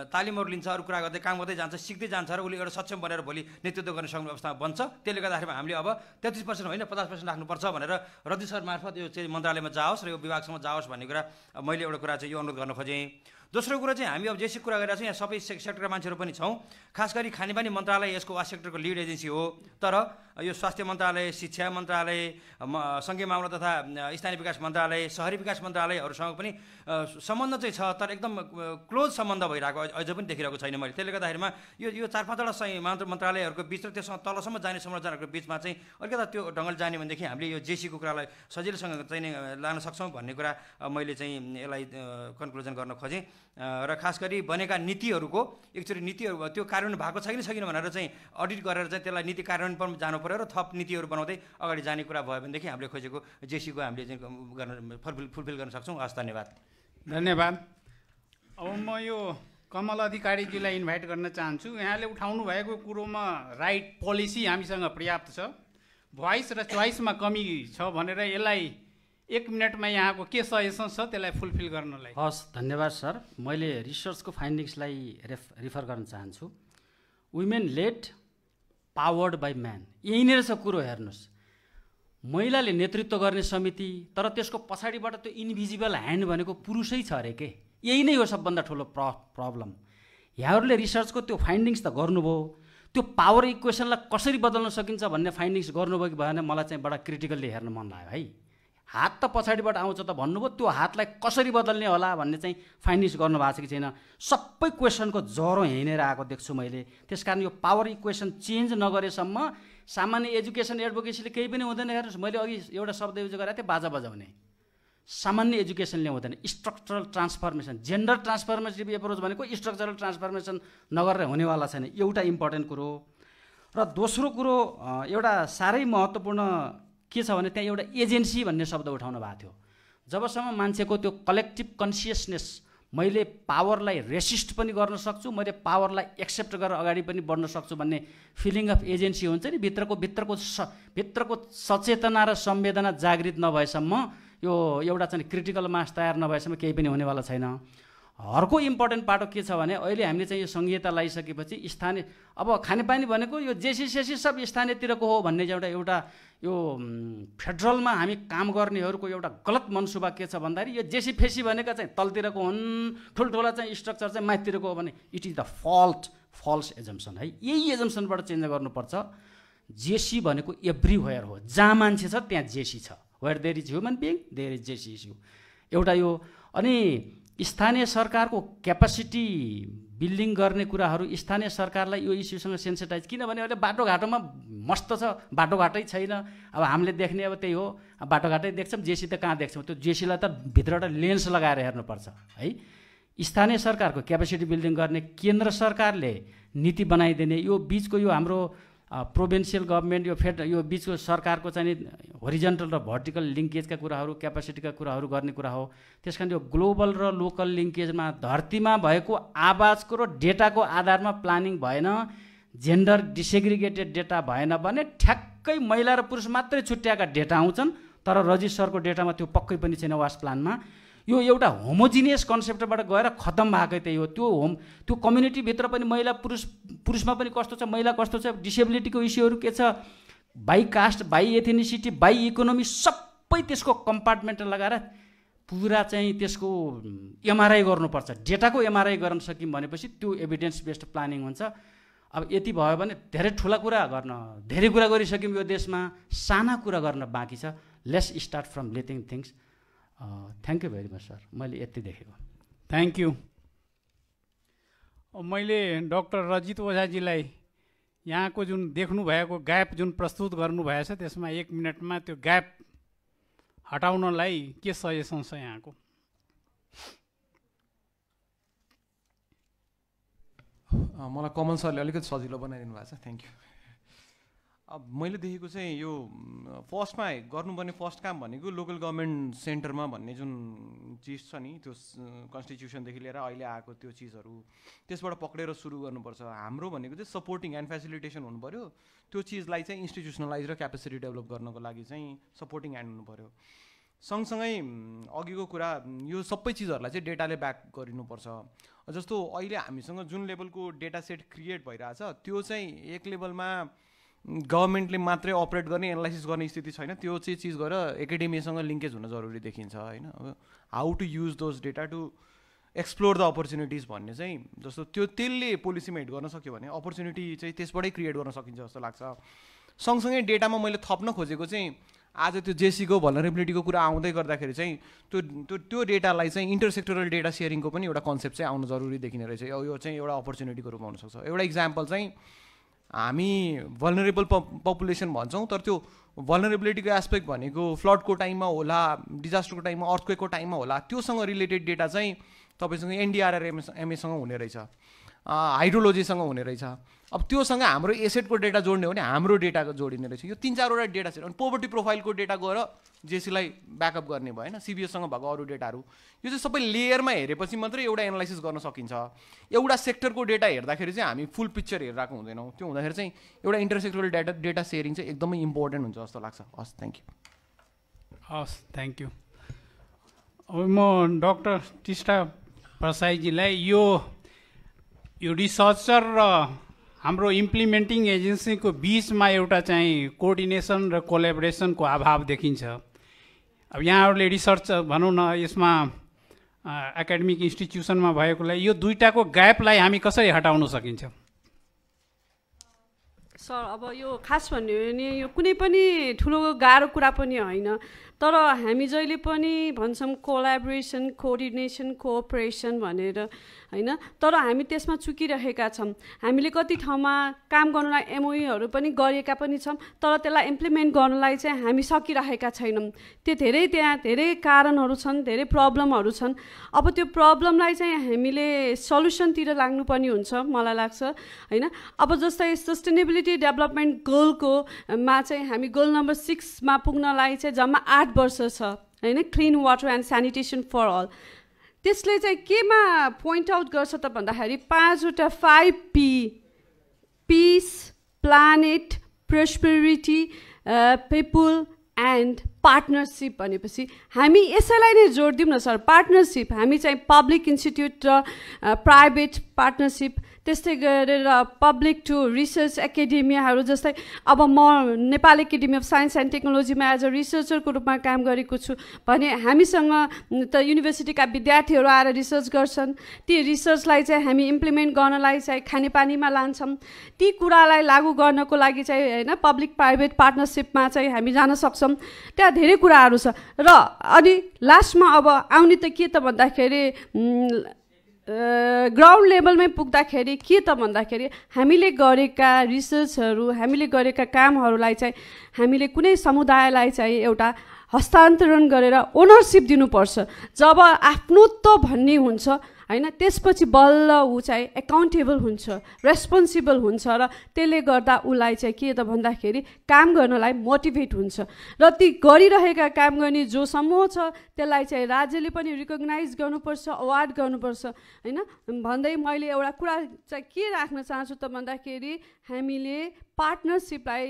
तालिमहरू लिन्छ, अरू कुरा गर्दै काम गर्दै जान्छ, सिक्दै जान्छ र उसले एउटा सक्षम बनेर भोलि नेतृत्व गर्न सक्ने अवस्थामा बन्छ। त्यसले गर्दाखेरि हामीले अब 33% होइन 50% राख्नुपर्छ भनेर रवि सर मार्फत यो चाहिँ मन्त्रालयमा जाओस् र यो विभागसम्म जाओस् भन्ने कुरा मैले एउटा कुरा चाहिँ यो अनुरोध गर्न खोजेँ। दोस्रो कुरा चाहिँ हामी अब जेसी कुरा गरिरहेको छौँ, यहाँ सबै सेक्टरका मान्छेहरू पनि छौँ। खास गरी खानेपानी मन्त्रालय यसको वास सेक्टरको लिड एजेन्सी हो, तर यो स्वास्थ्य मन्त्रालय, शिक्षा मन्त्रालय, सङ्घीय मामला तथा स्थानीय विकास मन्त्रालय, शहरी विकास मन्त्रालयहरूसँग पनि सम्बन्ध चाहिँ छ, तर एकदम क्लोज सम्बन्ध भइरहेको अझ पनि देखिरहेको छैन मैले। त्यसले गर्दाखेरिमा यो 4-5वटा चाहिँ मन्त्रालयहरूको बिच र त्योसँग तलसम्म जाने संरचनाहरूको बिचमा चाहिँ अलिकता त्यो ढङ्गले जाने भनेदेखि हामीले यो जेसीको कुरालाई सजिलोसँग चाहिँ लान सक्छौँ भन्ने कुरा मैले चाहिँ यसलाई कन्क्लुजन गर्न खोजेँ। र खास गरी बनेका नीतिहरूको एकचोटि नीतिहरू त्यो कार्यान्वयन भएको छैन भनेर चाहिँ अडिट गरेर चाहिँ त्यसलाई नीति कार्यान्वयन पनि जानु पर्यो र थप नीतिहरू बनाउँदै अगाडि जाने कुरा भयो भनेदेखि हामीले खोजेको जेसीको हामीले चाहिँ गर्न फुलफिल गर्न सक्छौँ। हस्, धन्यवाद। धन्यवाद। अब म यो कमल अधिकारीजीलाई इन्भाइट गर्न चाहन्छु। यहाँले उठाउनु भएको कुरोमा राइट पोलिसी हामीसँग पर्याप्त छ, भोइस र चोइसमा कमी छ भनेर यसलाई 1 मिनटमा यहाँको के सजेसन छ त्यसलाई फुलफिल गर्नलाई। हस्, धन्यवाद सर। मैले रिसर्चको फाइन्डिङ्सलाई रिफर गर्न चाहन्छु। Women led powered by man, यही नै रहेछ कुरो। हेर्नुहोस्, महिलाले नेतृत्व गर्ने समिति, तर त्यसको पछाडिबाट त्यो इन्भिजिबल ह्यान्ड भनेको पुरुषै छ अरे के। यही नै हो सबभन्दा ठुलो प्रब्लम। यहाँहरूले रिसर्चको त्यो फाइन्डिङ्स त गर्नुभयो, त्यो पावर इक्वेसनलाई कसरी बदल्न सकिन्छ भन्ने फाइन्डिङ्स गर्नुभयो कि भएन मलाई चाहिँ बडा क्रिटिकल्ली हेर्न मन लाग्यो है। हात त पछाडिबाट आउँछ त भन्नुभयो, त्यो हातलाई कसरी बदल्ने होला भन्ने चाहिँ फाइन्डिङ्स गर्नुभएको छ कि छैन। सबै क्वेसनको जरो यहीँ नै आएको देख्छु मैले। त्यसकारण यो पावर इक्वेसन चेन्ज नगरेसम्म सामान्य एजुकेसन एडभोकेसीले केही पनि हुँदैन। हेर्नुहोस्, मैले अघि एउटा शब्द युज गरेको थिएँ, बाजा बजाउने। सामान्य एजुकेसनले हुँदैन, structural transformation, gender transformative approach भनेको स्ट्रक्चरल ट्रान्सफर्मेसन नगरेर हुनेवाला छैन। एउटा इम्पोर्टेन्ट कुरो। र दोस्रो कुरो एउटा साह्रै महत्त्वपूर्ण के छ भने त्यहाँ एउटा एजेन्सी भन्ने शब्द उठाउनु भएको थियो। जबसम्म मान्छेको त्यो कलेक्टिभ कन्सियसनेस, मैले पावरलाई रेसिस्ट पनि गर्न सक्छु, मैले पावरलाई एक्सेप्ट गरेर अगाडि पनि बढ्न सक्छु भन्ने फिलिङ अफ एजेन्सी हुन्छ नि, भित्रको सचेतना र संवेदना जागृत नभएसम्म, यो एउटा चाहिँ क्रिटिकल मास तयार नभएसम्म केही पनि हुनेवाला छैन। अर्को इम्पोर्टेन्ट पाटो के छ भने अहिले हामीले चाहिँ यो सङ्घीयता लगाइसकेपछि स्थानीय, अब खानेपानी भनेको यो जेसी सब स्थानीयतिरको हो भन्ने एउटा यो फेडरलमा हामी काम गर्नेहरूको एउटा गलत मनसुबा के छ भन्दाखेरि यो जेसी फेसी भनेका चाहिँ तलतिरको हुन्, ठुल्ठुला चाहिँ स्ट्रक्चर चाहिँ माथितिरको हो भने it is the false assumption है। यही एजम्सनबाट चेन्ज गर्नुपर्छ। जेसी भनेको एभ्रिवेयर हो, जहाँ मान्छे छ त्यहाँ जेसी छ। Where there is human being there is JC issue एउटा यो। अनि स्थानीय सरकारको क्यापासिटी बिल्डिङ गर्ने कुराहरू स्थानीय सरकारलाई यो इस्युसँग सेन्सिटाइज, किनभने अहिले बाटोघाटोमा मस्त छ, बाटोघाटै छैन। अब हामीले देख्ने अब त्यही हो, बाटोघाटै देख्छौँ, जेसी त कहाँ देख्छौँ। त्यो जेसीलाई त भित्रबाट लेन्स लगाएर हेर्नुपर्छ है। स्थानीय सरकारको क्यापासिटी बिल्डिङ गर्ने, केन्द्र सरकारले नीति बनाइदिने, यो बिचको यो हाम्रो प्रोभिन्सियल गभर्मेन्ट यो बिचको सरकारको चाहिँ होरिजेन्टल र भर्टिकल लिङ्केजका कुराहरू, क्यापासिटीका कुराहरू गर्ने कुरा हो। त्यस कारण यो ग्लोबल र लोकल लिङ्केजमा धरतीमा भएको आवाजको र डेटाको आधारमा प्लानिङ भएन, जेन्डर डिसेग्रिगेटेड डेटा भएन भने ठ्याक्कै महिला र पुरुष मात्रै छुट्याएका डेटा आउँछन्, तर रजिस्टरको डेटामा त्यो पक्कै पनि छैन वास प्लानमा। यो एउटा होमोजिनियस कन्सेप्टबाट गएर खतम भएकै त्यही हो। त्यो कम्युनिटीभित्र पनि महिला पुरुषमा पनि कस्तो छ, महिला कस्तो छ, डिसेबिलिटीको इस्युहरू के छ, by caste, by ethnicity, by economy, सबै त्यसको कम्पार्टमेन्ट लगाएर पुरा चाहिँ त्यसको एमआरआई गर्नुपर्छ। डेटाको एमआरआई गर्न सक्यौँ भनेपछि त्यो एभिडेन्स बेस्ड प्लानिङ हुन्छ। अब यति भयो भने धेरै ठुला कुरा गर्न, धेरै कुरा गरिसक्यौँ यो देशमा, साना कुरा गर्न बाँकी छ। Let's start from little things. Thank you very much sir, मैले यति देखेको। Thank you. मैले डाक्टर रजित ओझाजीलाई यहाँको जुन देख्नु भएको ग्याप जुन प्रस्तुत गर्नुभएछ त्यसमा 1 मिनटमा त्यो ग्याप हटाउनलाई के सजेसन छ यहाँको? मलाई कमल सरले अलिकति सजिलो बनाइदिनु भएको छ, थ्याङ्क यू। अब मैले देखेको चाहिँ यो फर्स्टमा गर्नुपर्ने फर्स्ट काम भनेको लोकल गभर्मेन्ट सेन्टरमा भन्ने जुन चिज छ नि, त्यो कन्स्टिट्युसनदेखि लिएर अहिले आएको त्यो चिजहरू त्यसबाट पक्रेर सुरु गर्नुपर्छ। हाम्रो भनेको चाहिँ सपोर्टिङ एन्ड फेसिलिटेसन हुनु पऱ्यो। त्यो चिजलाई चाहिँ इन्स्टिट्युसनलाइज र क्यापेसिटी डेभलप गर्नको लागि चाहिँ सपोर्टिङ ह्यान्ड हुनु पऱ्यो। सँगसँगै अघिको कुरा यो सबै चिजहरूलाई चाहिँ डेटाले ब्याक गरिनुपर्छ। जस्तो अहिले हामीसँग जुन लेभलको डेटा सेट क्रिएट भइरहेछ त्यो चाहिँ एक लेभलमा गभर्मेन्टले मात्रै अपरेट गर्ने एनालाइसिस गर्ने स्थिति छैन। त्यो चाहिँ चिज गएर एकाडेमीसँग लिङ्केज हुन जरुरी देखिन्छ होइन। अब how to use those data to explore the opportunities भन्ने चाहिँ जस्तो त्यो त्यसले पोलिसीमा हिट गर्न सक्यो भने अपर्च्युनिटी चाहिँ त्यसबाटै क्रिएट गर्न सकिन्छ जस्तो लाग्छ। सँगसँगै डेटामा मैले थप्न खोजेको चाहिँ आज त्यो जेसीको भलनरेबिलिटीको कुरा आउँदै गर्दाखेरि चाहिँ त्यो डेटालाई चाहिँ इन्टरसेक्टरल डेटा सेयरिङको पनि एउटा कन्सेप्ट चाहिँ आउनु जरुरी देखिने रहेछ। यो चाहिँ एउटा अपर्च्युनिटीको रूपमा हुनसक्छ। एउटा इक्जाम्पल चाहिँ हामी भलनरेबल पपुलेसन भन्छौँ, तर त्यो भलनरेबिलिटीको एस्पेक्ट भनेको फ्लडको टाइममा होला, डिजास्टरको टाइममा, अर्थक्वेकको टाइममा होला, त्योसँग रिलेटेड डेटा चाहिँ तपाईँसँग एनडिआरआरएमएसँग हुने रहेछ, हाइड्रोलोजीसँग हुने रहेछ। अब त्योसँग हाम्रो एसेटको डेटा जोड्ने हो भने हाम्रो डेटा जोडिने रहेछ। यो 3-4वटा डेटा सेट। अनि पोभर्टी प्रोफाइलको डेटा गएर जेसीलाई ब्याकअप गर्ने भएन, सिबिएससँग भएको अरू डेटाहरू। यो चाहिँ सबै लेयरमा हेरेपछि मात्रै एउटा एनालाइसिस गर्न सकिन्छ। एउटा सेक्टरको डेटा हेर्दाखेरि चाहिँ हामी फुल पिक्चर हेरिरहेको हुँदैनौँ। त्यो हुँदाखेरि चाहिँ एउटा इन्टरसेक्टरल डेटा सेयरिङ चाहिँ एकदमै इम्पोर्टेन्ट हुन्छ जस्तो लाग्छ। हस्, थ्याङ्क यू। हस्, थ्याङ्क यू। अब म डाक्टर टिस्टा प्रसाईजीलाई यो रिसर्चर र हाम्रो इम्प्लिमेन्टिङ एजेन्सीको बिचमा एउटा चाहिँ कोअर्डिनेसन र कोलेबोरेसनको अभाव देखिन्छ। अब यहाँहरूले रिसर्च भनौँ न यसमा एकाडेमिक इन्स्टिट्युसनमा भएकोलाई यो दुईटाको ग्यापलाई हामी कसरी हटाउन सकिन्छ? सर, अब यो खास भन्यो भने यो कुनै पनि ठुलो गाह्रो कुरा पनि होइन, तर हामी जहिले पनि भन्छौँ कोलाबोरेसन, कोअर्डिनेसन, कोअपरेसन भनेर होइन, तर हामी त्यसमा चुकिरहेका छौँ। हामीले कति ठाउँमा काम गर्नलाई एमओयूहरू पनि गरेका पनि छौँ, तर त्यसलाई इम्प्लिमेन्ट गर्नलाई चाहिँ हामी सकिरहेका छैनौँ। त्यहाँ धेरै कारणहरू छन्, धेरै प्रब्लमहरू छन्। अब त्यो प्रब्लमलाई चाहिँ हामीले सल्युसनतिर लाग्नुपर्ने हुन्छ मलाई लाग्छ होइन। अब जस्तै सस्टेनेबिलिटी डेभलपमेन्ट गोलको मा चाहिँ हामी गोल नम्बर 6 मा पुग्नलाई चाहिँ जम्मा 8 वर्ष छ होइन, clean water and sanitation for all. त्यसले चाहिँ केमा पोइन्ट आउट गर्छ त भन्दाखेरि 5वटा 5P, peace, planet, prosperity, people and partnership भनेपछि हामी यसैलाई नै जोड दिउँ न सर। पार्टनरसिप हामी चाहिँ पब्लिक इन्स्टिट्युट र प्राइभेट पार्टनरसिप, त्यस्तै गरेर पब्लिक टु रिसर्च एकाडेमियाहरू। जस्तै अब म Nepal academy of science and टेक्नोलोजीमा एज अ रिसर्चरको रूपमा काम गरेको छु भने हामीसँग त युनिभर्सिटीका विद्यार्थीहरू आएर रिसर्च गर्छन्। ती रिसर्चलाई चाहिँ हामी इम्प्लिमेन्ट गर्नलाई चाहिँ खानेपानीमा लान्छौँ। ती कुरालाई लागू गर्नको लागि चाहिँ होइन पब्लिक प्राइभेट पार्टनरसिपमा चाहिँ हामी जान सक्छौँ। त्यहाँ धेरै कुराहरू छ। र अनि लास्टमा अब आउने त के त भन्दाखेरि ग्राउन्ड लेभलमै पुग्दाखेरि के त भन्दाखेरि हामीले गरेका रिसर्चहरू, हामीले गरेका कामहरूलाई चाहिँ हामीले कुनै समुदायलाई चाहिँ एउटा हस्तान्तरण गरेर ओनरसिप दिनुपर्छ। जब आफ्नोत्व भन्ने हुन्छ होइन, त्यसपछि बल्ल ऊ चाहिँ एकाउन्टेबल हुन्छ, रेस्पोन्सिबल हुन्छ र त्यसले गर्दा उसलाई चाहिँ के त भन्दाखेरि काम गर्नलाई मोटिभेट हुन्छ। र ती गरिरहेका काम गर्ने जो समूह छ त्यसलाई चाहिँ राज्यले पनि रिकगनाइज गर्नुपर्छ, अवार्ड गर्नुपर्छ होइन। भन्दै मैले एउटा कुरा चाहिँ के राख्न चाहन्छु त भन्दाखेरि हामीले पार्टनरसिपलाई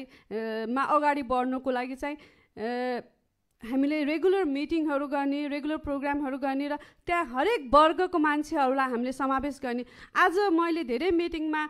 मा अगाडि बढ्नको लागि चाहिँ हामीले रेगुलर मिटिङहरू गर्ने, रेगुलर प्रोग्रामहरू गर्ने र त्यहाँ हरेक वर्गको मान्छेहरूलाई हामीले समावेश गर्ने। आज मैले धेरै मिटिङमा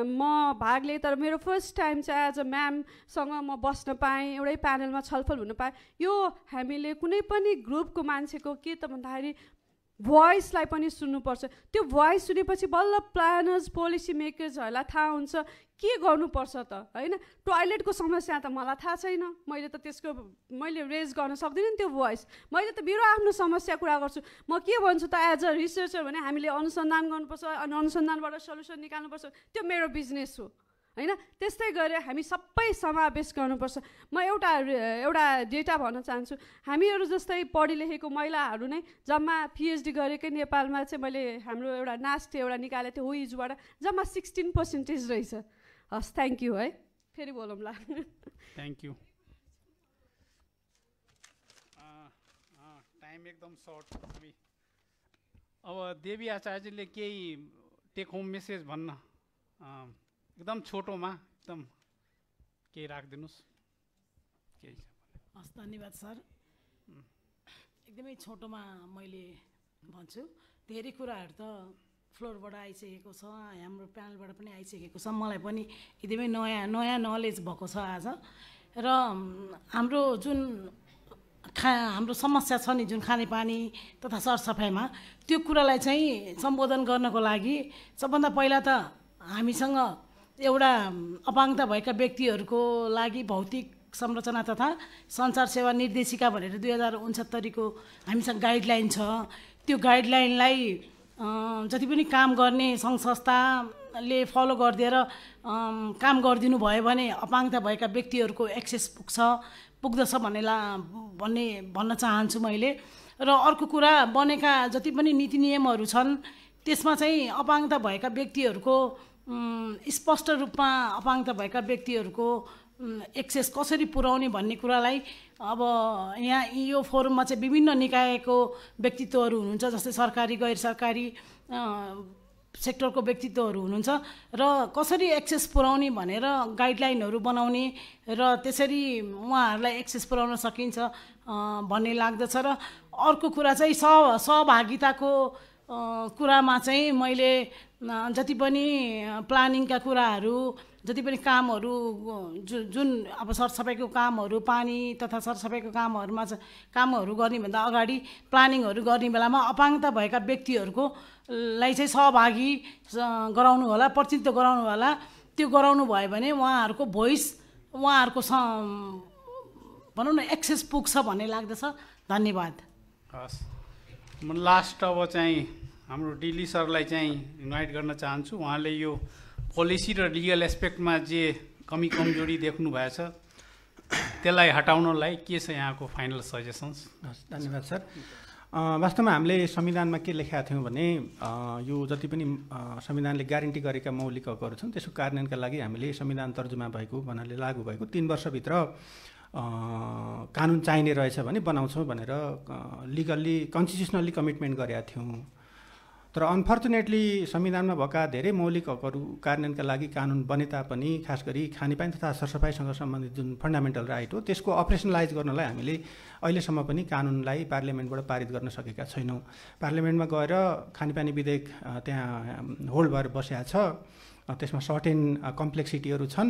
म भाग लिएँ, तर मेरो फर्स्ट टाइम चाहिँ एज अ म्यामसँग म बस्न पाएँ, एउटै प्यानलमा छलफल हुन पाएँ। यो हामीले कुनै पनि ग्रुपको मान्छेको के त भन्दाखेरि भोइसलाई पनि सुन्नुपर्छ। त्यो भोइस सुनेपछि बल्ल प्लानर्स पोलिसी मेकर्सहरूलाई थाहा हुन्छ के गर्नुपर्छ त, होइन? टोयलेटको समस्या त मलाई थाहा छैन, मैले रेज गर्न सक्दिनँ नि त्यो भोइस। मैले त मेरो आफ्नो समस्या कुरा गर्छु। म के भन्छु त एज अ रिसर्चर भने हामीले अनुसन्धान गर्नुपर्छ अनि अनुसन्धानबाट सल्युसन निकाल्नुपर्छ, त्यो मेरो बिजनेस हो, होइन? त्यस्तै गरेर हामी सबै समावेश गर्नुपर्छ। म एउटा डेटा भन्न चाहन्छु। हामीहरू जस्तै पढी लेखेको महिलाहरू नै जम्मा PhD गरेकै नेपालमा चाहिँ मैले हाम्रो एउटा नास्ट एउटा निकालेको थिएँ हुइजबाट, जम्मा 16% रहेछ। हस्, थ्याङ्क यू है, फेरि बोलौँला। Thank you. टाइम एकदम सर्ट। अब देवी आचार्यले केही टेक होम मेसेज भन्न, एकदम छोटोमा एकदम केही राखिदिनुहोस्। हस्, धन्यवाद सर। एकदमै छोटोमा मैले भन्छु। धेरै कुराहरू त फ्लोरबाट आइसकेको छ, हाम्रो प्यानलबाट पनि आइसकेको छ, मलाई पनि एकदमै नयाँ नलेज भएको छ आज। र हाम्रो जुन हाम्रो समस्या छ नि, जुन खानेपानी तथा सरसफाइमा, त्यो कुरालाई चाहिँ सम्बोधन गर्नको लागि सबभन्दा पहिला त हामीसँग एउटा अपाङ्गता भएका व्यक्तिहरूको लागि भौतिक संरचना तथा सञ्चार सेवा निर्देशिका भनेर 2069 हामीसँग गाइडलाइन छ। त्यो गाइडलाइनलाई जति पनि काम गर्ने सङ्घ संस्थाले फलो गरिदिएर काम गरिदिनु भयो भने अपाङ्गता भएका व्यक्तिहरूको एक्सेस पुग्दछ भन्न चाहन्छु मैले। र अर्को कुरा, बनेका जति पनि नीति नियमहरू छन् त्यसमा चाहिँ अपाङ्गता भएका व्यक्तिहरूको स्पष्ट रूपमा अपाङ्गता भएका व्यक्तिहरूको एक्सेस कसरी पुर्याउने भन्ने कुरालाई अब यहाँ यो फोरममा चाहिँ विभिन्न निकायको व्यक्तित्वहरू हुनुहुन्छ, जस्तै सरकारी गैर सरकारी सेक्टरको व्यक्तित्वहरू हुनुहुन्छ, र कसरी एक्सेस पुर्याउने भनेर गाइडलाइनहरू बनाउने र त्यसरी उहाँहरूलाई एक्सेस पुर्याउन सकिन्छ भन्ने लाग्दछ। र अर्को कुरा चाहिँ सहभागिताको कुरामा चाहिँ मैले जति पनि प्लानिङका कुराहरू, जति पनि कामहरू जुन अब सरसफाइको कामहरू, पानी तथा सरसफाइको कामहरू गर्नेभन्दा अगाडि प्लानिङहरू गर्ने बेलामा अपाङ्गता भएका व्यक्तिहरूलाई चाहिँ सहभागी गराउनु होला, प्रतिनिधित्व गराउनु होला। त्यो गराउनु भयो भने उहाँहरूको भोइस, उहाँहरूको भनौँ न एक्सेस पुग्छ भन्ने लाग्दछ। धन्यवाद। हस्, म लास्ट अब चाहिँ हाम्रो डिली सरलाई चाहिँ इन्भाइट गर्न चाहन्छु। उहाँले यो पोलिसी र लिगल एस्पेक्टमा जे कमी कमजोरी देख्नु भएछ त्यसलाई हटाउनलाई के छ यहाँको फाइनल सजेसन्स? धन्यवाद सर। वास्तवमा हामीले संविधानमा के लेखेका थियौँ भने यो जति पनि संविधानले ग्यारेन्टी गरेका मौलिक हकहरू छन् त्यसको कार्यान्वयनका लागि हामीले संविधान तर्जुमा भएको भन्नाले लागू भएको 3 वर्षभित्र कानुन चाहिने रहेछ भने बनाउँछौँ भनेर लिगल्ली कन्स्टिट्युसनल्ली कमिटमेन्ट गरेका थियौँ। तर अनफर्चुनेटली संविधानमा भएका धेरै मौलिक हकहरू कार्यान्वयनका लागि कानुन बने तापनि खास गरी खानेपानी तथा सरसफाइसँग सम्बन्धित जुन फन्डामेन्टल राइट हो त्यसको अपरेसनलाइज गर्नलाई हामीले अहिलेसम्म पनि कानुनलाई पार्लियामेन्टबाट पारित गर्न सकेका छैनौँ। पार्लियामेन्टमा गएर खानेपानी विधेयक त्यहाँ होल्ड भएर बसेको छ, त्यसमा सर्टेन कम्प्लेक्सिटीहरू छन्।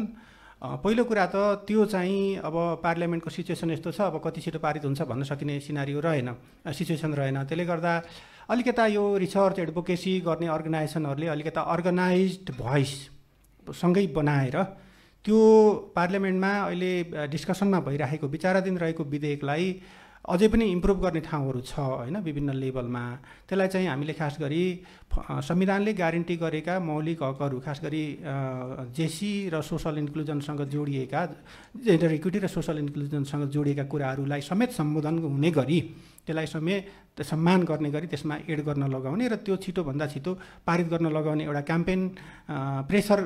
पहिलो कुरा त त्यो चाहिँ अब पार्लियामेन्टको सिचुएसन यस्तो छ, अब कति छिटो पारित हुन्छ भन्न सकिने सिनारियो रहेन, सिचुएसन रहेन। त्यसले गर्दा अलिकता यो रिसर्च एडभोकेसी गर्ने अर्गनाइजेसनहरूले अलिकता अर्गनाइज्ड भोइस सँगै बनाएर त्यो पार्लियामेन्टमा अहिले डिस्कसनमा भइरहेको विचाराधीन रहेको विधेयकलाई अझै पनि इम्प्रुभ गर्ने ठाउँहरू छ होइन, विभिन्न लेभलमा। त्यसलाई चाहिँ हामीले खास गरी संविधानले ग्यारेन्टी गरेका मौलिक हकहरू खास गरी जेसी र सोसल इन्क्लुजनसँग जोडिएका, जेन्डर इक्विटी र सोसल इन्क्लुजनसँग जोडिएका कुराहरूलाई समेत सम्बोधन हुने गरी त्यसलाई समेत सम्मान गर्ने गरी त्यसमा एड गर्न लगाउने र त्यो छिटोभन्दा छिटो पारित गर्न लगाउने एउटा क्याम्पेन प्रेसर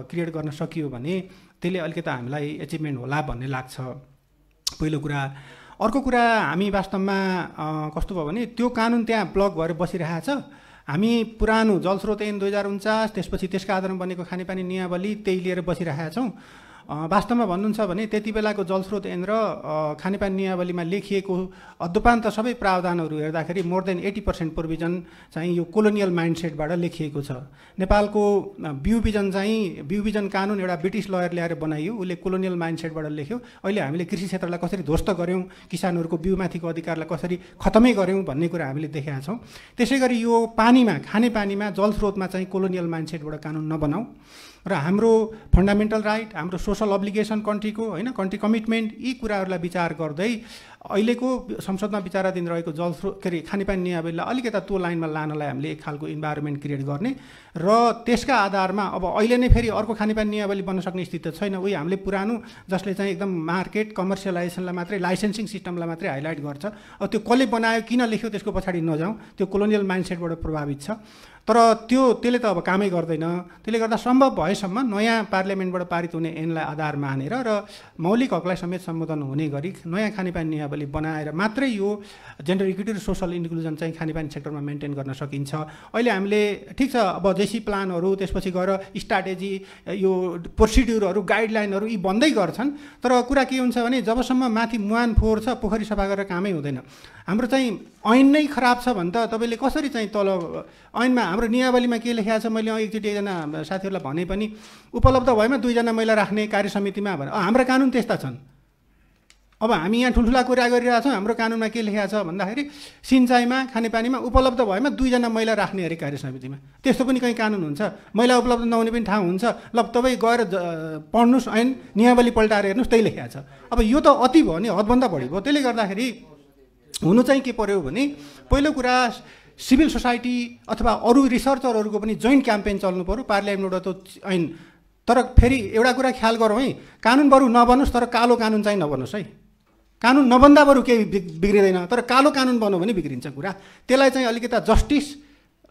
क्रिएट गर्न सकियो भने त्यसले अलिकता हामीलाई एचिभमेन्ट होला भन्ने लाग्छ, पहिलो कुरा। अर्को कुरा, हामी वास्तवमा कस्तो भयो भने त्यो कानुन त्यहाँ ब्लक भएर बसिरहेको छ। हामी पुरानो जलस्रोत ऐन 2049 त्यसपछि त्यसका आधारमा बनेको खानेपानी नियमावली त्यही लिएर बसिरहेका छौँ। वास्तवमा भन्नुहुन्छ भने त्यति बेलाको जलस्रोत ऐन र खानेपानी नियमावलीमा लेखिएको अद्यपान्त सबै प्रावधानहरू हेर्दाखेरि मोर देन 80% प्रोभिजन चाहिँ यो कोलोनियल माइन्डसेटबाट लेखिएको छ। नेपालको बिउ बिजन कानुन एउटा ब्रिटिस लयर ल्याएर बनाइयो, उसले कोलोनियल माइन्डसेटबाट लेख्यो। अहिले हामीले कृषि क्षेत्रलाई कसरी ध्वस्त गऱ्यौँ, किसानहरूको बिउमाथिको अधिकारलाई कसरी खतमै गऱ्यौँ भन्ने कुरा हामीले देखेका छौँ। त्यसै गरी यो खानेपानीमा जलस्रोतमा चाहिँ कोलोनियल माइन्डसेटबाट कानुन नबनाऊ र हाम्रो फन्डामेन्टल राइट, हाम्रो सोसल अब्लिगेसन कन्ट्रीको होइन, कन्ट्री कमिटमेन्ट, यी कुराहरूलाई विचार गर्दै अहिलेको संसदमा विचाराधीन रहेको जलस्रोत के अरे खानेपानी नियमावलीलाई अलिकता त्यो लाइनमा लानलाई हामीले एक खालको इन्भाइरोमेन्ट क्रिएट गर्ने र त्यसका आधारमा अब अहिले नै फेरि अर्को खानेपानी नियमावली बन्न सक्ने स्थिति छैन। उही हामीले पुरानो जसले चाहिँ एकदम मार्केट कमर्सियलाइजेसनलाई मात्रै, लाइसेन्सिङ सिस्टमलाई मात्रै हाइलाइट गर्छ। अब त्यो कसले बनायो, किन लेख्यो, त्यसको पछाडि नजाउँ, त्यो कोलोनियल माइन्डसेटबाट प्रभावित छ। तर त्यसले त अब कामै गर्दैन। त्यसले गर्दा सम्भव भएसम्म नयाँ पार्लियामेन्टबाट पारित हुने ऐनलाई आधार मानेर र मौलिक हकलाई समेत सम्बोधन हुने गरी नयाँ खानेपानी नियमावली बनाएर मात्रै यो जेन्डर इक्विटी र सोसल इन्क्लुजन चाहिँ खानेपानी सेक्टरमा मेन्टेन गर्न सकिन्छ। अहिले हामीले ठिक छ, अब जेसी प्लानहरू, त्यसपछि गएर स्ट्राटेजी, यो प्रोसिड्युरहरू, गाइडलाइनहरू यी बन्दै गर्छन्। तर कुरा के हुन्छ भने जबसम्म माथि मुहान फोहोर छ, पोखरी सफा गरेर कामै हुँदैन। हाम्रो चाहिँ ऐन नै खराब छ भने त तपाईँले कसरी चाहिँ तल ऐनमा हाम्रो नियमावलीमा के लेखेको छ, मैले एकचोटि एकजना साथीहरूलाई भने पनि उपलब्ध भएमा 2 जना महिला राख्ने कार्य समितिमा भनेर। हाम्रा कानुन त्यस्ता छन्। अब हामी यहाँ ठुल्ठुला कुरा गरिरहेको छौँ, हाम्रो कानुनमा के लेखेको छ भन्दाखेरि सिँचाइमा, खानेपानीमा उपलब्ध भएमा 2 जना महिला राख्ने अरे कार्य समितिमा। त्यस्तो पनि कहीँ कानुन हुन्छ? महिला उपलब्ध नहुने पनि ठाउँ हुन्छ? ल तपाईँ गएर पढ्नुहोस्, ऐन नियमावली पल्टाएर हेर्नुहोस्, त्यही लेखेको छ। अब यो त अति भयो नि, हदभन्दा बढी भयो। त्यसले गर्दाखेरि हुनु चाहिँ के पर्यो भने पहिलो कुरा सिभिल सोसाइटी अथवा अरू रिसर्चरहरूको पनि जोइन्ट क्याम्पेन चल्नु पऱ्यो पार्लियामेन्टबाट त्यो ऐन। तर फेरि एउटा कुरा ख्याल गरौँ है, कानुन बरु नबनोस् तर कालो कानुन चाहिँ नबनोस् है। कानुन नबन्दा बरु केही बिग्रिँदैन, तर कालो कानुन बन्यो भने बिग्रिन्छ कुरा। त्यसलाई चाहिँ अलिकता जस्टिस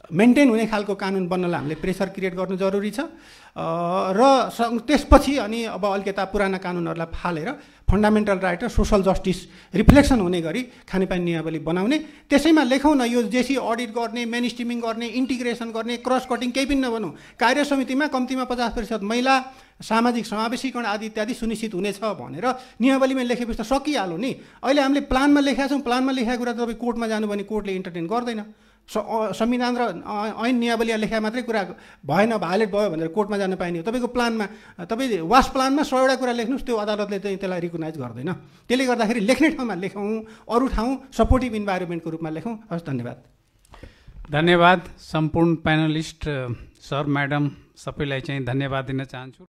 मेन्टेन हुने खालको कानुन बन्नलाई हामीले प्रेसर क्रिएट गर्नु जरुरी छ। र त्यसपछि अनि अब अलिकता पुराना कानुनहरूलाई फालेर फन्डामेन्टल राइट र सोसल जस्टिस रिफ्लेक्सन हुने गरी खानेपानी नियमावली बनाउने। त्यसैमा लेखौँ न, यो जेसी अडिट गर्ने, मेन स्ट्रिमिङ गर्ने, इन्टिग्रेसन गर्ने, क्रस कटिङ केही पनि नबनाउँ। कार्य समितिमा कम्तीमा 50% महिला, सामाजिक समावेशीकरण आदि इत्यादि सुनिश्चित हुनेछ भनेर नियमावलीमा लेखेपछि त सकिहाल्यो नि। अहिले हामीले प्लानमा लेखेका छौँ, प्लानमा लेखेका कुरा तपाईँ कोर्टमा जानु भने कोर्टले इन्टरटेन गर्दैन। संविधान र ऐन नियमावली लेखा मात्रै कुरा भएन, भायोलेट भयो भनेर कोर्टमा जान पाइने हो। तपाईँको प्लानमा, तपाईँ वास प्लानमा 100 वटा कुरा लेख्नुहोस्, त्यो अदालतले चाहिँ त्यसलाई रिकगनाइज गर्दैन। त्यसले गर्दाखेरि लेख्ने ठाउँमा लेखौँ, अरू ठाउँ सपोर्टिभ इन्भाइरोमेन्टको रूपमा लेखौँ। हस्, धन्यवाद। धन्यवाद सम्पूर्ण प्यानलिस्ट सर, म्याडम सबैलाई चाहिँ धन्यवाद दिन चाहन्छु।